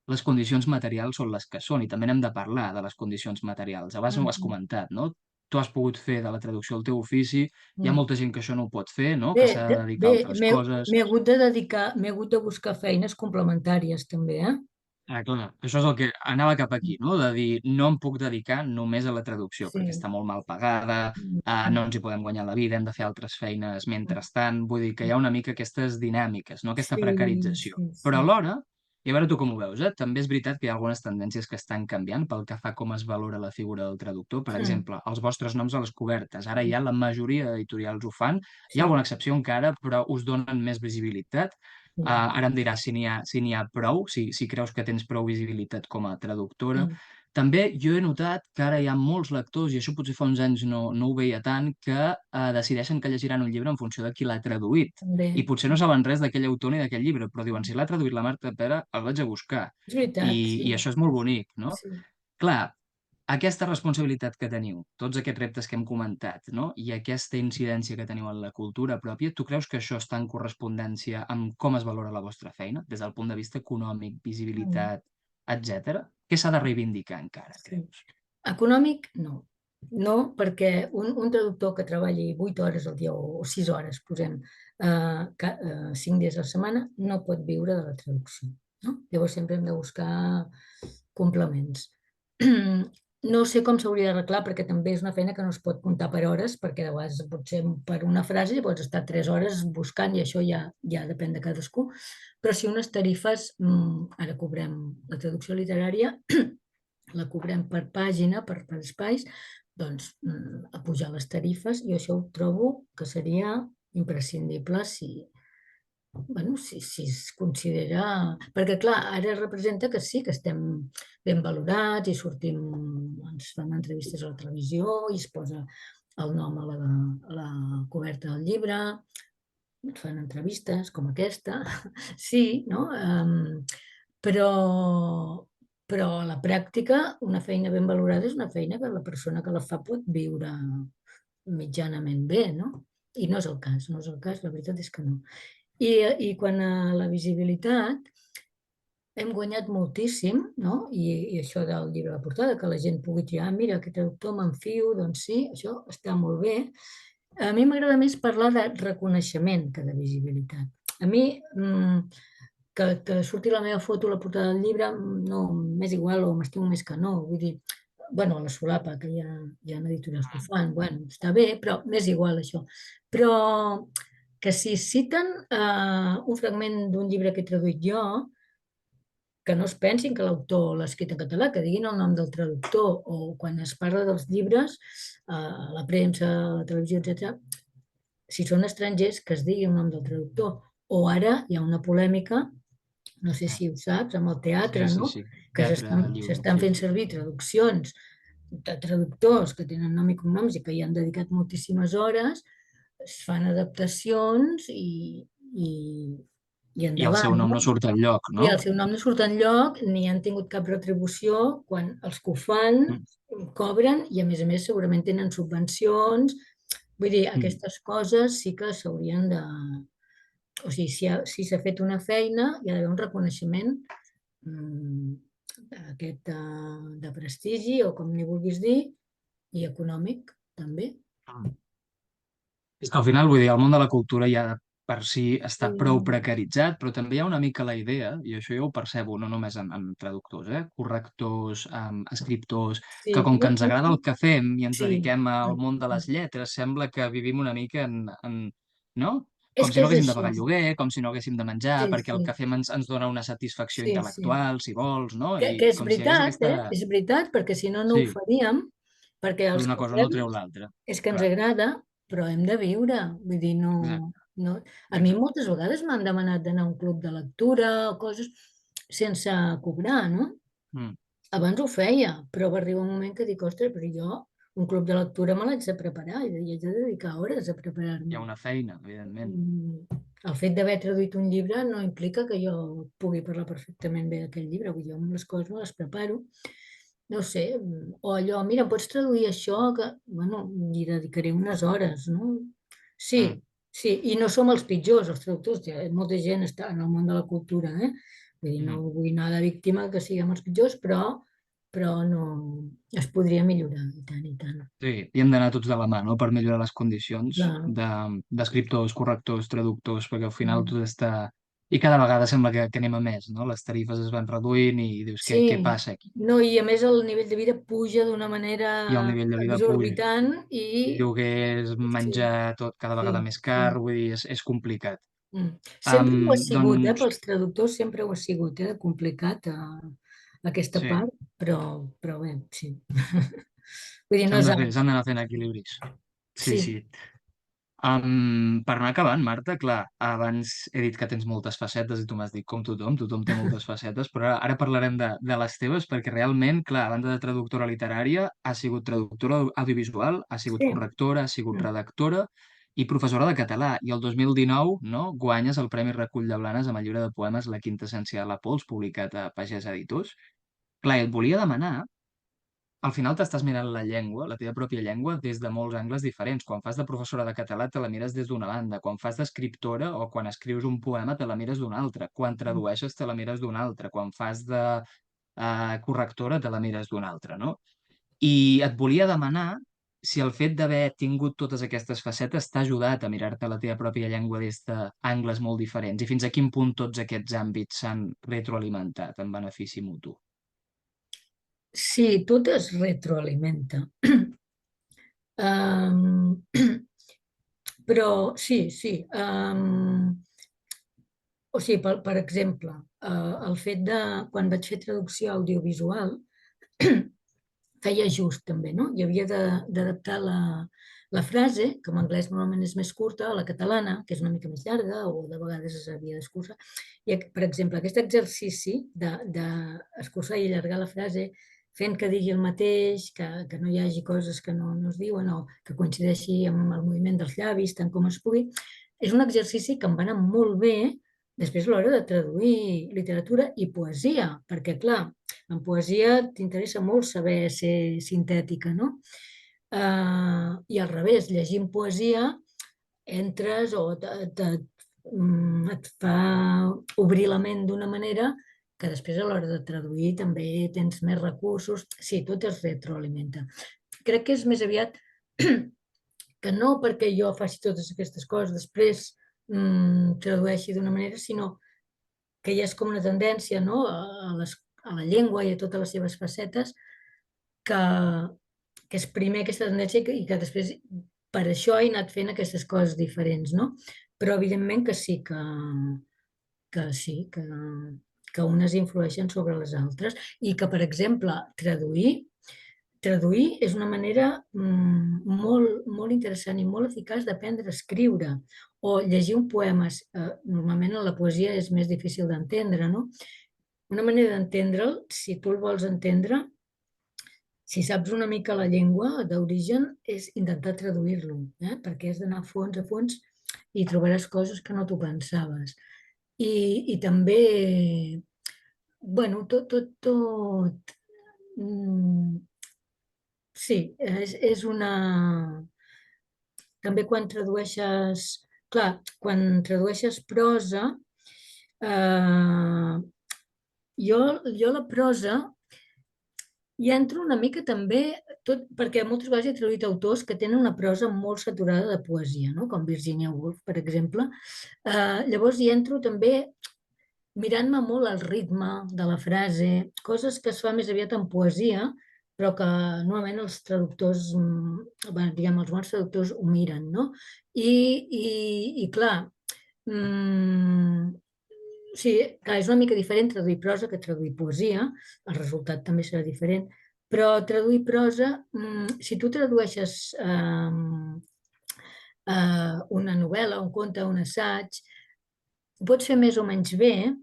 [SPEAKER 1] les condicions materials són les que són i també n'hem de parlar de les condicions materials. Abans ho has
[SPEAKER 2] Mm,
[SPEAKER 1] comentat, no? Tu has pogut fer de la traducció el teu ofici, hi ha
[SPEAKER 2] mm.
[SPEAKER 1] molta gent que això no ho pot fer, no?
[SPEAKER 2] Bé,
[SPEAKER 1] Que s'ha de dedicar a altres coses.
[SPEAKER 2] m'he hagut de dedicar, m'he hagut de buscar feines complementàries també, eh?
[SPEAKER 1] Clar, això és el que anava cap aquí, no? De dir, no em puc dedicar només a la traducció, perquè
[SPEAKER 2] Sí.
[SPEAKER 1] està molt mal pagada,
[SPEAKER 2] Mm,
[SPEAKER 1] no ens hi podem guanyar la vida, hem de fer altres feines
[SPEAKER 2] mm,
[SPEAKER 1] mentrestant, vull dir que hi ha una mica aquestes dinàmiques, no? Aquesta
[SPEAKER 2] sí,
[SPEAKER 1] precarització.
[SPEAKER 2] sí,
[SPEAKER 1] Però
[SPEAKER 2] sí.
[SPEAKER 1] alhora, i a veure tu com ho veus, també és veritat que hi ha algunes tendències que estan canviant pel que fa com es valora la figura del traductor. Per
[SPEAKER 2] Mm,
[SPEAKER 1] exemple, els vostres noms a les cobertes. Ara ja la majoria d'editorials ho fan, hi ha
[SPEAKER 2] sí.
[SPEAKER 1] alguna excepció encara, però us donen més visibilitat.
[SPEAKER 2] Mm,
[SPEAKER 1] Ara em diràs si n'hi ha prou, si creus que tens prou visibilitat com a traductora.
[SPEAKER 2] mm,
[SPEAKER 1] També jo he notat que ara hi ha molts lectors, i això potser fa uns anys no ho veia tant, que decideixen que llegiran un llibre en funció de qui l'ha traduït.
[SPEAKER 2] també.
[SPEAKER 1] I potser no saben res d'aquell autor ni d'aquell llibre, però diuen, si l'ha traduït la Marta Pera, el vaig a buscar.
[SPEAKER 2] És veritat, sí.
[SPEAKER 1] I això és molt bonic, no?
[SPEAKER 2] Sí.
[SPEAKER 1] Clar, aquesta responsabilitat que teniu, tots aquests reptes que hem comentat, no? I aquesta incidència que teniu en la cultura pròpia, tu creus que això està en correspondència amb com es valora la vostra feina, des del punt de vista econòmic,
[SPEAKER 2] Mm,
[SPEAKER 1] visibilitat, etc? Què s'ha de reivindicar encara,
[SPEAKER 2] sí.
[SPEAKER 1] creus?
[SPEAKER 2] Econòmic, no. No, perquè un traductor que treballi 8 hores al dia o 6 hores, posem, 5 dies a la setmana, no pot viure de la traducció. No? Llavors sempre hem de buscar complements. No sé com s'hauria d'arreglar perquè també és una feina que no es pot comptar per hores, perquè de vegades potser per una frase pots estar 3 hores buscant i això ja depèn de cadascú. Però si unes tarifes, ara cobrem la traducció literària, la cobrem per pàgina, per espais, doncs a pujar les tarifes, i això ho trobo que seria imprescindible bueno, si es considera... Perquè, clar, ara representa que sí, que estem ben valorats i sortim, ens fan entrevistes a la televisió i es posa el nom a la coberta del llibre, et fan entrevistes com aquesta, sí, no? Però, però a la pràctica una feina ben valorada és una feina que la persona que la fa pot viure mitjanament bé, no? I no és el cas, no és el cas, la veritat és que no. I quan a la visibilitat, hem guanyat moltíssim, no? I això del llibre de la portada, que la gent pugui triar, mira, aquest autor me'n fio, doncs sí, això està molt bé. A mi m'agrada més parlar de reconeixement que de visibilitat. A mi, que surti la meva foto a la portada del llibre, no, m'és igual o m'estimo més que no. Vull dir, bueno, a la solapa, que hi ha editorials que ho fan, bueno, està bé, però m'és igual això. Però que si citen un fragment d'un llibre que he traduït jo, que no es pensin que l'autor l'ha escrit en català, que diguin el nom del traductor, o quan es parla dels llibres, a la premsa, a la televisió, etc., si són estrangers, que es digui el nom del traductor. O ara hi ha una polèmica, no sé si ho saps, amb el teatre,
[SPEAKER 1] Sí, sí,
[SPEAKER 2] no?
[SPEAKER 1] sí.
[SPEAKER 2] Que
[SPEAKER 1] Teatre lliure,
[SPEAKER 2] s'estan
[SPEAKER 1] sí.
[SPEAKER 2] fent servir traduccions de traductors que tenen nom i cognoms i que hi han dedicat moltíssimes hores, es fan adaptacions i, i
[SPEAKER 1] I el seu
[SPEAKER 2] endavant,
[SPEAKER 1] nom
[SPEAKER 2] no?
[SPEAKER 1] no surt enlloc,
[SPEAKER 2] I
[SPEAKER 1] no?
[SPEAKER 2] el seu nom no surt enlloc, ni han tingut cap retribució quan els que ho fan
[SPEAKER 1] Mm.
[SPEAKER 2] cobren i, a més, segurament tenen subvencions. Vull dir,
[SPEAKER 1] Mm.
[SPEAKER 2] aquestes coses sí que s'haurien de... O sigui, si s'ha fet una feina, hi ha d'haver un reconeixement mm, aquest de prestigi, o com n'hi vulguis dir, i econòmic, també.
[SPEAKER 1] Mm. És que al final, vull dir, el món de la cultura ja per si està prou
[SPEAKER 2] Sí,
[SPEAKER 1] precaritzat, però també hi ha una mica la idea, i això jo ho percebo no només en traductors, correctors, escriptors, que
[SPEAKER 2] sí,
[SPEAKER 1] com que ens agrada el que fem i ens
[SPEAKER 2] sí.
[SPEAKER 1] dediquem al món de les lletres, sembla que vivim una mica no?
[SPEAKER 2] És
[SPEAKER 1] Com si
[SPEAKER 2] que
[SPEAKER 1] no
[SPEAKER 2] és
[SPEAKER 1] haguéssim de
[SPEAKER 2] això.
[SPEAKER 1] pagar el lloguer, com si no haguéssim de menjar,
[SPEAKER 2] Sí,
[SPEAKER 1] perquè el
[SPEAKER 2] sí,
[SPEAKER 1] que fem ens dona una satisfacció
[SPEAKER 2] sí, sí.
[SPEAKER 1] intel·lectual, si vols, no?
[SPEAKER 2] Que
[SPEAKER 1] I
[SPEAKER 2] és
[SPEAKER 1] com si hi hagués
[SPEAKER 2] veritat,
[SPEAKER 1] aquesta...
[SPEAKER 2] és veritat, perquè si no, no ho
[SPEAKER 1] Sí,
[SPEAKER 2] faríem, perquè
[SPEAKER 1] però
[SPEAKER 2] els
[SPEAKER 1] una
[SPEAKER 2] que
[SPEAKER 1] cosa no
[SPEAKER 2] fem
[SPEAKER 1] treu l'altra.
[SPEAKER 2] és que ens
[SPEAKER 1] Clar,
[SPEAKER 2] agrada, però hem de viure. Vull dir, no,
[SPEAKER 1] exacte,
[SPEAKER 2] no... A mi
[SPEAKER 1] exacte.
[SPEAKER 2] moltes vegades m'han demanat d'anar a un club de lectura o coses sense cobrar, no?
[SPEAKER 1] Mm.
[SPEAKER 2] Abans ho feia, però va arribar un moment que dic, ostres, però jo un club de lectura me l'haig de preparar i haig de dedicar hores a
[SPEAKER 1] Hi ha
[SPEAKER 2] preparar-me.
[SPEAKER 1] una feina, evidentment.
[SPEAKER 2] El fet d'haver traduït un llibre no implica que jo pugui parlar perfectament bé d'aquell llibre. Vull dir, jo amb les coses me les preparo. No sé, o allò, mira, em pots traduir això, que, bueno, hi dedicaré unes hores, no? Sí,
[SPEAKER 1] Mm.
[SPEAKER 2] sí, i no som els pitjors, els traductors, molta gent està en el món de la cultura, eh? Vull dir, no
[SPEAKER 1] Mm.
[SPEAKER 2] vull anar de víctima que siguem els pitjors, però no, es podria millorar, i tant, i tant.
[SPEAKER 1] Sí, i hem d'anar tots de la mà, no?, per millorar les condicions
[SPEAKER 2] Clar.
[SPEAKER 1] d'escriptors, correctors, traductors, perquè al final
[SPEAKER 2] Mm.
[SPEAKER 1] tot està... I cada vegada sembla que anem a més, no? Les tarifes es van reduint i dius, què
[SPEAKER 2] Sí,
[SPEAKER 1] passa aquí?
[SPEAKER 2] no, i a més el nivell de vida puja d'una manera
[SPEAKER 1] I el nivell de vida puja,
[SPEAKER 2] exorbitant
[SPEAKER 1] lloguers,
[SPEAKER 2] sí,
[SPEAKER 1] menjar, tot cada
[SPEAKER 2] sí,
[SPEAKER 1] vegada més car,
[SPEAKER 2] sí.
[SPEAKER 1] vull dir, és complicat.
[SPEAKER 2] Sempre ho ha sigut,
[SPEAKER 1] Doncs,
[SPEAKER 2] pels traductors sempre ho ha sigut, de complicat aquesta
[SPEAKER 1] sí,
[SPEAKER 2] part, però bé, sí. Vull dir, no és ara.
[SPEAKER 1] s'han d'anar fent equilibris. Sí,
[SPEAKER 2] Sí,
[SPEAKER 1] sí. Per anar acabant, Marta, clar, abans he dit que tens moltes facetes i tu m'has dit com tothom té moltes facetes, però ara parlarem de les teves perquè realment, clar, a banda de traductora literària, ha sigut traductora audiovisual, ha sigut
[SPEAKER 2] sí.
[SPEAKER 1] correctora, ha sigut
[SPEAKER 2] Mm.
[SPEAKER 1] redactora i professora de català. I el 2019, no, guanyes el Premi Recull de Blanes amb el llibre de poemes La quinta essència de la pols, publicat a Pagès Editors. Clar, i et volia demanar al final t'estàs mirant la llengua, la teva pròpia llengua, des de molts angles diferents. Quan fas de professora de català te la mires des d'una banda, quan fas d'escriptora o quan escrius un poema te la mires d'una altra, quan tradueixes te la mires d'una altra, quan fas de correctora te la mires d'una altra, no? I et volia demanar si el fet d'haver tingut totes aquestes facetes t'ha ajudat a mirar-te la teva pròpia llengua des d'angles molt diferents i fins a quin punt tots aquests àmbits s'han retroalimentat en benefici mutu.
[SPEAKER 2] Sí, tot es retroalimenta. Um, però sí, sí. O sigui, per exemple, el fet de, quan vaig fer traducció audiovisual, feia just també, no? I havia d'adaptar la frase, que en anglès normalment és més curta, a la catalana, que és una mica més llarga, o de vegades s'havia d'escurçar. I, per exemple, aquest exercici d'escurçar i allargar la frase, fent que digui el mateix, que no hi hagi coses que no es diuen, o que coincideixi amb el moviment dels llavis, tant com es pugui, és un exercici que em va anar molt bé després a l'hora de traduir literatura i poesia, perquè, clar, en poesia t'interessa molt saber ser sintètica, no? I al revés, llegint poesia entres o et fa obrir la ment d'una manera que després a l'hora de traduir també tens més recursos. Sí, tot es retroalimenta. Crec que és més aviat que no perquè jo faci totes aquestes coses, després tradueixi d'una manera, sinó que ja és com una tendència, no? A la llengua i a totes les seves facetes que, que és primer aquesta tendència i que després per això he anat fent aquestes coses diferents, no? Però evidentment que sí, que sí, que unes influeixen sobre les altres i que, per exemple, traduir és una manera molt, molt interessant i molt eficaç d'aprendre a escriure o llegir un poema. Normalment la poesia és més difícil d'entendre, no? Una manera d'entendre'l, si tu el vols entendre, si saps una mica la llengua d'origen, és intentar traduir-lo, perquè has d'anar a fons i trobaràs coses que no t'ho pensaves. I també, bueno, tot. mm, Sí, és una... També quan tradueixes... Clar, quan tradueixes prosa, eh, jo la prosa hi entro una mica també, perquè moltes vegades he traduït autors que tenen una prosa molt saturada de poesia, no? Com Virginia Woolf, per exemple. Llavors hi entro també mirant-me molt el ritme de la frase, coses que es fa més aviat en poesia, però que normalment els traductors, bé, diguem, els bons traductors ho miren, no? I clar, mm, sí, clar, és una mica diferent traduir prosa que traduir poesia, el resultat també serà diferent, però traduir prosa, si tu tradueixes una novel·la, un conte, un assaig, ho pots fer més o menys bé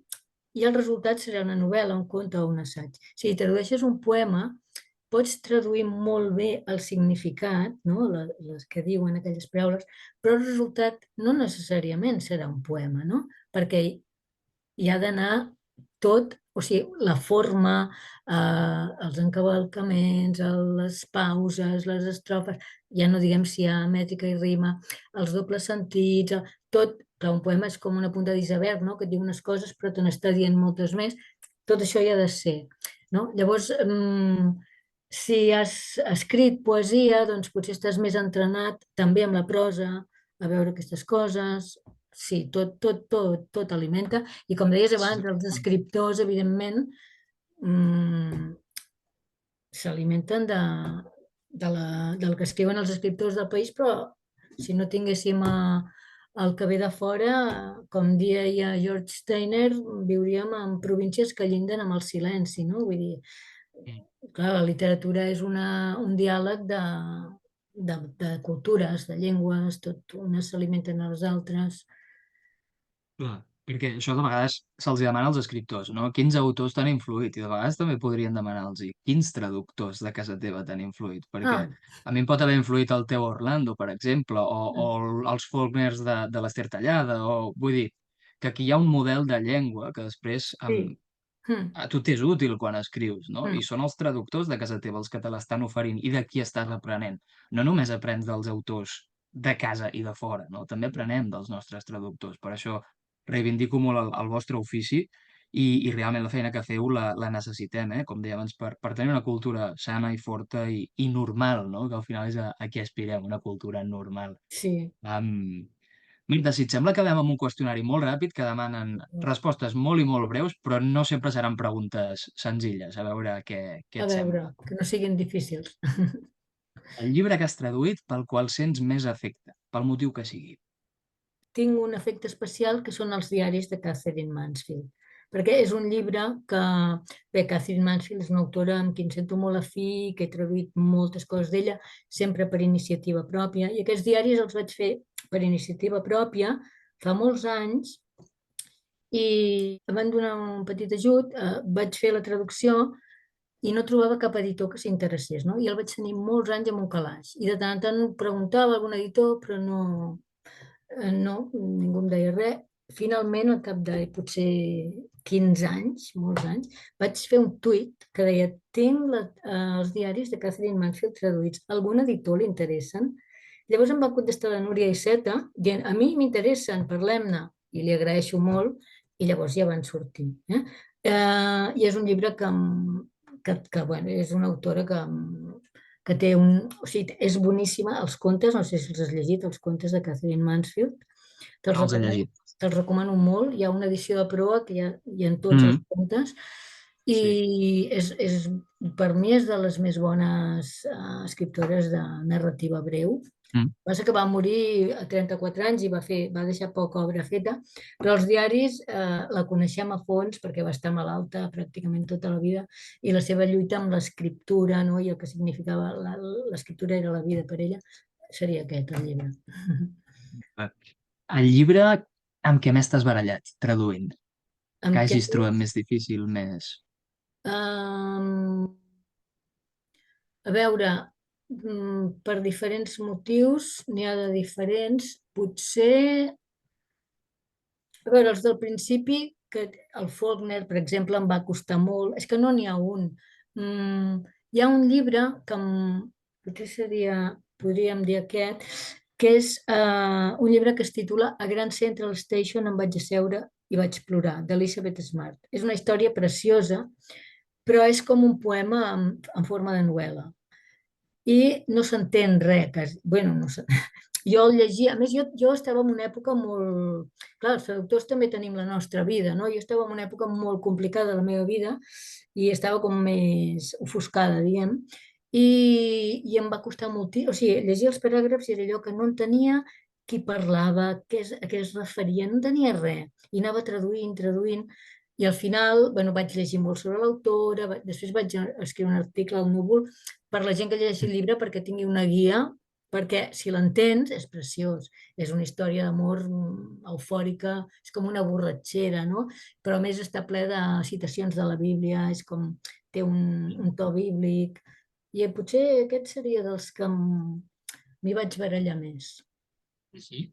[SPEAKER 2] i el resultat serà una novel·la, un conte o un assaig. Si tradueixes un poema, pots traduir molt bé el significat, no? Les que diuen aquelles paraules, però el resultat no necessàriament serà un poema, no? Perquè hi ha d'anar tot, o sigui, la forma, els encavalcaments, les pauses, les estrofes, ja no diguem si hi ha mètrica i rima, els dobles sentits, tot, clar, un poema és com una punta d'iceberg, no? Que et diu unes coses però te n'està dient moltes més, tot això hi ha de ser, no? Llavors, si has escrit poesia, doncs potser estàs més entrenat també amb la prosa, a veure aquestes coses, sí, tot alimenta. I com deies abans, els escriptors, evidentment, mm, s'alimenten del que escriuen els escriptors del país, però si no tinguéssim el que ve de fora, com deia George Steiner, viuríem en províncies que llinden amb el silenci, no? Vull dir,
[SPEAKER 1] Mm.
[SPEAKER 2] clar, la literatura és un diàleg de cultures, de llengües, tot unes s'alimenten a les altres.
[SPEAKER 1] Clar, perquè això de vegades se'ls demana als escriptors, no? Quins autors t'han influït? I de vegades també podrien demanar-los quins traductors de casa teva t'han influït? Perquè
[SPEAKER 2] Ah,
[SPEAKER 1] a mi em pot haver influït el teu Orlando, per exemple, o els Faulkners de l'Ester Tallada, o vull dir que aquí hi ha un model de llengua que després
[SPEAKER 2] sí. Mm,
[SPEAKER 1] a tu t'és útil quan escrius, no? I
[SPEAKER 2] mm.
[SPEAKER 1] són els traductors de casa teva els que te l'estan oferint i de qui estàs aprenent. No només aprens dels autors de casa i de fora, no? També aprenem dels nostres traductors. Per això reivindico molt el vostre ofici i realment la feina que feu la necessitem, com dèiem abans, per tenir una cultura sana i forta i normal, no? Que al final és a què aspirem, una cultura normal.
[SPEAKER 2] Sí.
[SPEAKER 1] Mirta, si et sembla, acabem amb un qüestionari molt ràpid que demanen respostes molt i molt breus, però no sempre seran preguntes senzilles. A veure què
[SPEAKER 2] A
[SPEAKER 1] et
[SPEAKER 2] veure,
[SPEAKER 1] sembla.
[SPEAKER 2] que no siguin difícils.
[SPEAKER 1] El llibre que has traduït pel qual sents més afecte, pel motiu que sigui.
[SPEAKER 2] Tinc un efecte especial que són els diaris de Catherine Mansfield, perquè és un llibre que, bé, Catherine Mansfield és una autora amb qui em sento molt afí, que he traduït moltes coses d'ella, sempre per iniciativa pròpia, i aquests diaris els vaig fer per iniciativa pròpia fa molts anys, i em van donar un petit ajut, vaig fer la traducció i no trobava cap editor que s'interessés, no? I el vaig tenir molts anys amb un calaix. I de tant en tant preguntava a algun editor, però no, ningú em deia res. Finalment, al cap de potser 15 anys, molts anys, vaig fer un tuit que deia: tinc els diaris de Catherine Mansfield traduïts. Algun editor li interessen? Llavors em va contestar la Núria Iceta dient: a mi m'interessen, parlem-ne. I li agraeixo molt, i llavors ja van sortir. I és un llibre que bueno, és una autora que té un... O sigui, és boníssima. Els contes, no sé si els has llegit, els contes de Catherine Mansfield, te'ls
[SPEAKER 1] No els he
[SPEAKER 2] recomano,
[SPEAKER 1] llegit.
[SPEAKER 2] te'ls recomano molt. Hi ha una edició de proa que hi ha en tots els
[SPEAKER 1] Mm,
[SPEAKER 2] contes, i
[SPEAKER 1] sí.
[SPEAKER 2] per mi és de les més bones escriptores de narrativa breu.
[SPEAKER 1] Mm.
[SPEAKER 2] Passa que va morir a 34 anys i va deixar poca obra feta, però els diaris la coneixem a fons perquè va estar malalta pràcticament tota la vida, i la seva lluita amb l'escriptura, no? I el que significava l'escriptura era la vida per ella, seria aquest el llibre.
[SPEAKER 1] El llibre amb què més t'has barallat, traduint? Que
[SPEAKER 2] Amb què
[SPEAKER 1] hagis trobat més difícil, més...
[SPEAKER 2] Um, a veure, per diferents motius, n'hi ha de diferents. Potser, a veure, els del principi, que el Faulkner, per exemple, em va costar molt. És que no n'hi ha un. Hi ha un llibre que potser podríem dir aquest, que és un llibre que es titula A Grand Central Station em vaig asseure i vaig plorar, d'Elizabeth Smart. És una història preciosa, però és com un poema en forma de novel·la. I no s'entén res, bueno, no sé. Jo el llegia, a més jo estava en una època molt... Clar, els traductors també tenim la nostra vida, no? Jo estava en una època molt complicada de la meva vida i estava com més ofuscada, diguem, i em va costar molt... O sigui, llegir els paràgrafs era allò que no entenia qui parlava, a què es referia, no entenia res. I anava traduint, i al final, bueno, vaig llegir molt sobre l'autora, després vaig escriure un article al Núvol per la gent que llegeixi el llibre perquè tingui una guia, perquè si l'entens és preciós, és una història d'amor eufòrica, és com una borratxera, no? Però a més està ple de citacions de la Bíblia, és com té un to bíblic, i potser aquest seria dels que m'hi vaig barallar més.
[SPEAKER 1] Sí.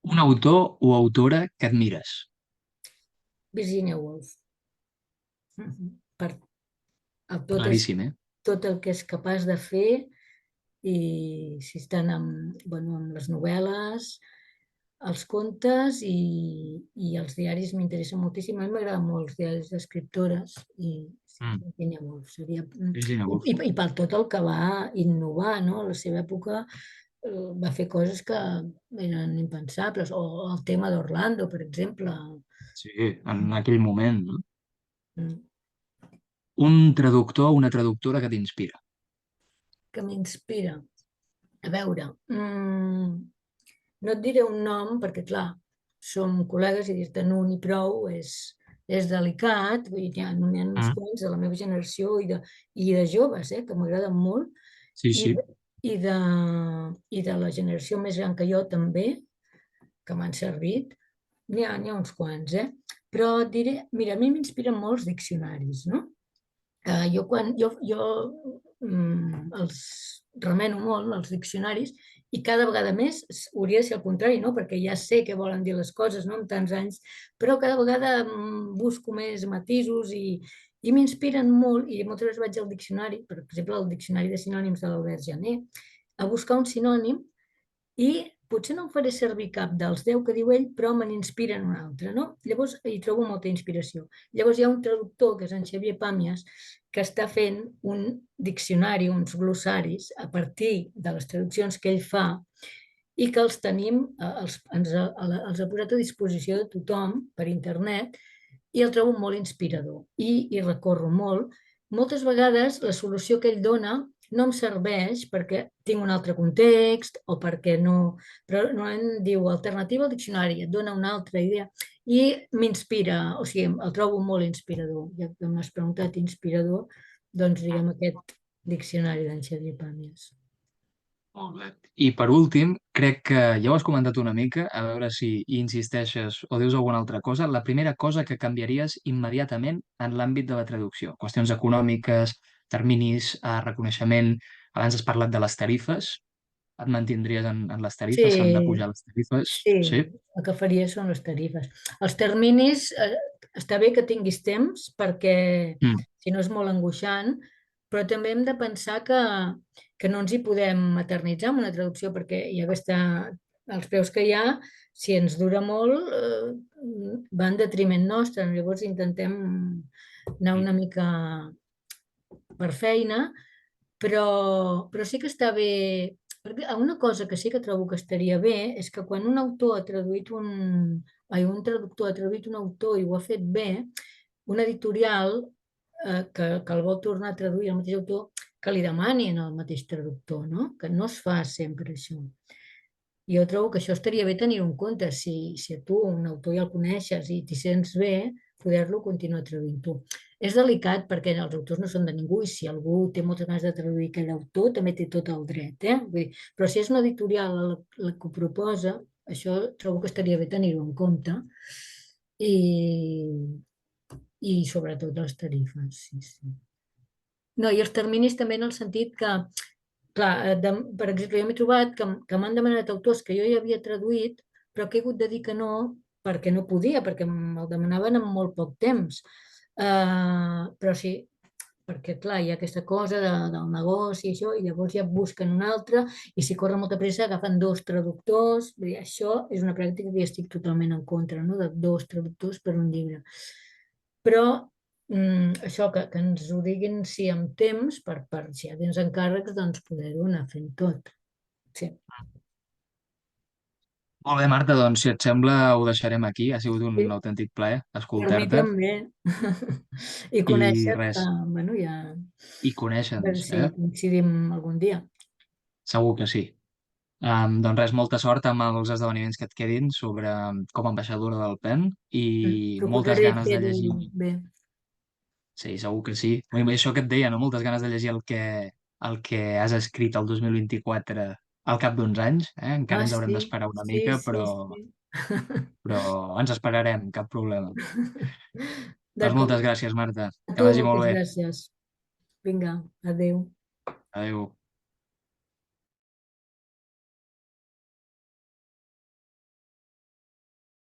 [SPEAKER 1] Un autor o autora que admires.
[SPEAKER 2] Virginia Woolf. Per
[SPEAKER 1] Claríssim,
[SPEAKER 2] tot el que és capaç de fer, i si estan bueno, amb les novel·les, els contes i els diaris m'interessen moltíssim. A mi m'agraden molt els diaris d'escriptores, i sí,
[SPEAKER 1] Mm.
[SPEAKER 2] Virginia Woolf seria...
[SPEAKER 1] Virginia Woolf.
[SPEAKER 2] I per tot el que va innovar, no? A la seva època va fer coses que eren impensables, o el tema d'Orlando, per exemple.
[SPEAKER 1] Sí, en aquell moment, no?
[SPEAKER 2] Mm.
[SPEAKER 1] Un traductor o una traductora que t'inspira.
[SPEAKER 2] Que m'inspira. A veure, no et diré un nom perquè, clar, som col·legues i dir-te un i prou és delicat. Vull dir, n'hi ha uns
[SPEAKER 1] Mm.
[SPEAKER 2] quants de la meva generació i de joves, que m'agraden molt,
[SPEAKER 1] Sí,
[SPEAKER 2] i,
[SPEAKER 1] sí.
[SPEAKER 2] i de la generació més gran que jo també, que m'han servit. N'hi ha uns quants, Però et diré, mira, a mi m'inspiren molts diccionaris, no? Jo els remeno molt, els diccionaris, i cada vegada més hauria de ser al contrari, no? Perquè ja sé què volen dir les coses, no? Amb tants anys, però cada vegada busco més matisos i m'inspiren molt, i moltes vegades vaig al diccionari, per exemple, al diccionari de sinònims de l'Albert Janer, a buscar un sinònim, i potser no en faré servir cap dels 10 que diu ell, però me n'inspiren un altre, no? Llavors hi trobo molta inspiració. Llavors hi ha un traductor, que és en Xavier Pàmies, que està fent un diccionari, uns glossaris, a partir de les traduccions que ell fa, i que els tenim, els ha posat a disposició de tothom per internet, i el trobo molt inspirador. I recorro molt. Moltes vegades la solució que ell dona no em serveix perquè tinc un altre context o perquè no... Però normalment diu alternativa al diccionari, et dona una altra idea i m'inspira, o sigui, el trobo molt inspirador. Ja que m'has preguntat inspirador, doncs diguem aquest diccionari d'en Xavier Pàmies.
[SPEAKER 1] Molt bé. I per últim, crec que ja ho has comentat una mica, a veure si hi insisteixes o dius alguna altra cosa. La primera cosa que canviaries immediatament en l'àmbit de la traducció. Qüestions econòmiques, terminis, reconeixement. Abans has parlat de les tarifes. Et mantindries en les tarifes? S'han de
[SPEAKER 2] Sí,
[SPEAKER 1] pujar les tarifes?
[SPEAKER 2] sí,
[SPEAKER 1] Sí?
[SPEAKER 2] el que faria són les tarifes. Els terminis, està bé que tinguis temps perquè
[SPEAKER 1] Mm.
[SPEAKER 2] si no és molt angoixant, però també hem de pensar que no ens hi podem eternitzar amb una traducció perquè ja que està els preus que hi ha, si ens dura molt, va en detriment nostre. Llavors intentem anar una mica per feina, però sí que està bé, perquè una cosa que sí que trobo que estaria bé és que quan un autor ha traduït un traductor ha traduït un autor i ho ha fet bé, un editorial que el vol tornar a traduir el mateix autor, que li demanin al mateix traductor, no? Que no es fa sempre això. Jo trobo que això estaria bé tenir-ho en compte. Si a tu, un autor, ja el coneixes i t'hi sents bé, poder-lo continuar traduint tu. És delicat perquè els autors no són de ningú i si algú té moltes ganes de traduir aquell autor també té tot el dret, eh? Vull dir, però si és una editorial la que ho proposa, això trobo que estaria bé tenir-ho en compte i, i sobretot les tarifes, sí, sí. No, i els terminis també en el sentit que, clar, per exemple, jo m'he trobat que m'han demanat autors que jo ja havia traduït, però que he hagut de dir que no perquè no podia, perquè me'l demanaven en molt poc temps. Però sí, perquè clar, hi ha aquesta cosa del negoci i això, i llavors ja busquen un altre, i si corre molta pressa agafen dos traductors. Vull dir, això és una pràctica que jo estic totalment en contra, no? De dos traductors per un llibre. Però això, que ens ho diguin sí amb temps, per si hi ha dins encàrrecs, doncs poder-ho anar fent tot. Sí.
[SPEAKER 1] Molt bé, Marta, doncs si et sembla ho deixarem aquí. Ha sigut un
[SPEAKER 2] Sí,
[SPEAKER 1] autèntic plaer
[SPEAKER 2] per mi
[SPEAKER 1] escoltar-te
[SPEAKER 2] també. I
[SPEAKER 1] i
[SPEAKER 2] conèixer-te,
[SPEAKER 1] res,
[SPEAKER 2] bueno, ja...
[SPEAKER 1] i
[SPEAKER 2] A veure
[SPEAKER 1] conèixer-nos,
[SPEAKER 2] si coincidim algun dia.
[SPEAKER 1] Segur que sí. Doncs res, molta sort amb els esdeveniments que et quedin sobre com a ambaixadora del PEN i moltes
[SPEAKER 2] Procuraré
[SPEAKER 1] ganes de
[SPEAKER 2] fer-ho
[SPEAKER 1] llegir.
[SPEAKER 2] bé.
[SPEAKER 1] Sí, segur que sí. Bé, això que et deia, no? Moltes ganes de llegir el que has escrit el 2024 al cap d'uns anys. Encara
[SPEAKER 2] Ah,
[SPEAKER 1] ens haurem
[SPEAKER 2] sí,
[SPEAKER 1] d'esperar una
[SPEAKER 2] sí,
[SPEAKER 1] mica,
[SPEAKER 2] sí, sí.
[SPEAKER 1] però ens esperarem, cap problema. Doncs
[SPEAKER 2] D'acord.
[SPEAKER 1] moltes gràcies, Marta.
[SPEAKER 2] A
[SPEAKER 1] Que
[SPEAKER 2] tu
[SPEAKER 1] vagi molt
[SPEAKER 2] moltes
[SPEAKER 1] bé.
[SPEAKER 2] gràcies. Vinga, adeu.
[SPEAKER 1] Adéu.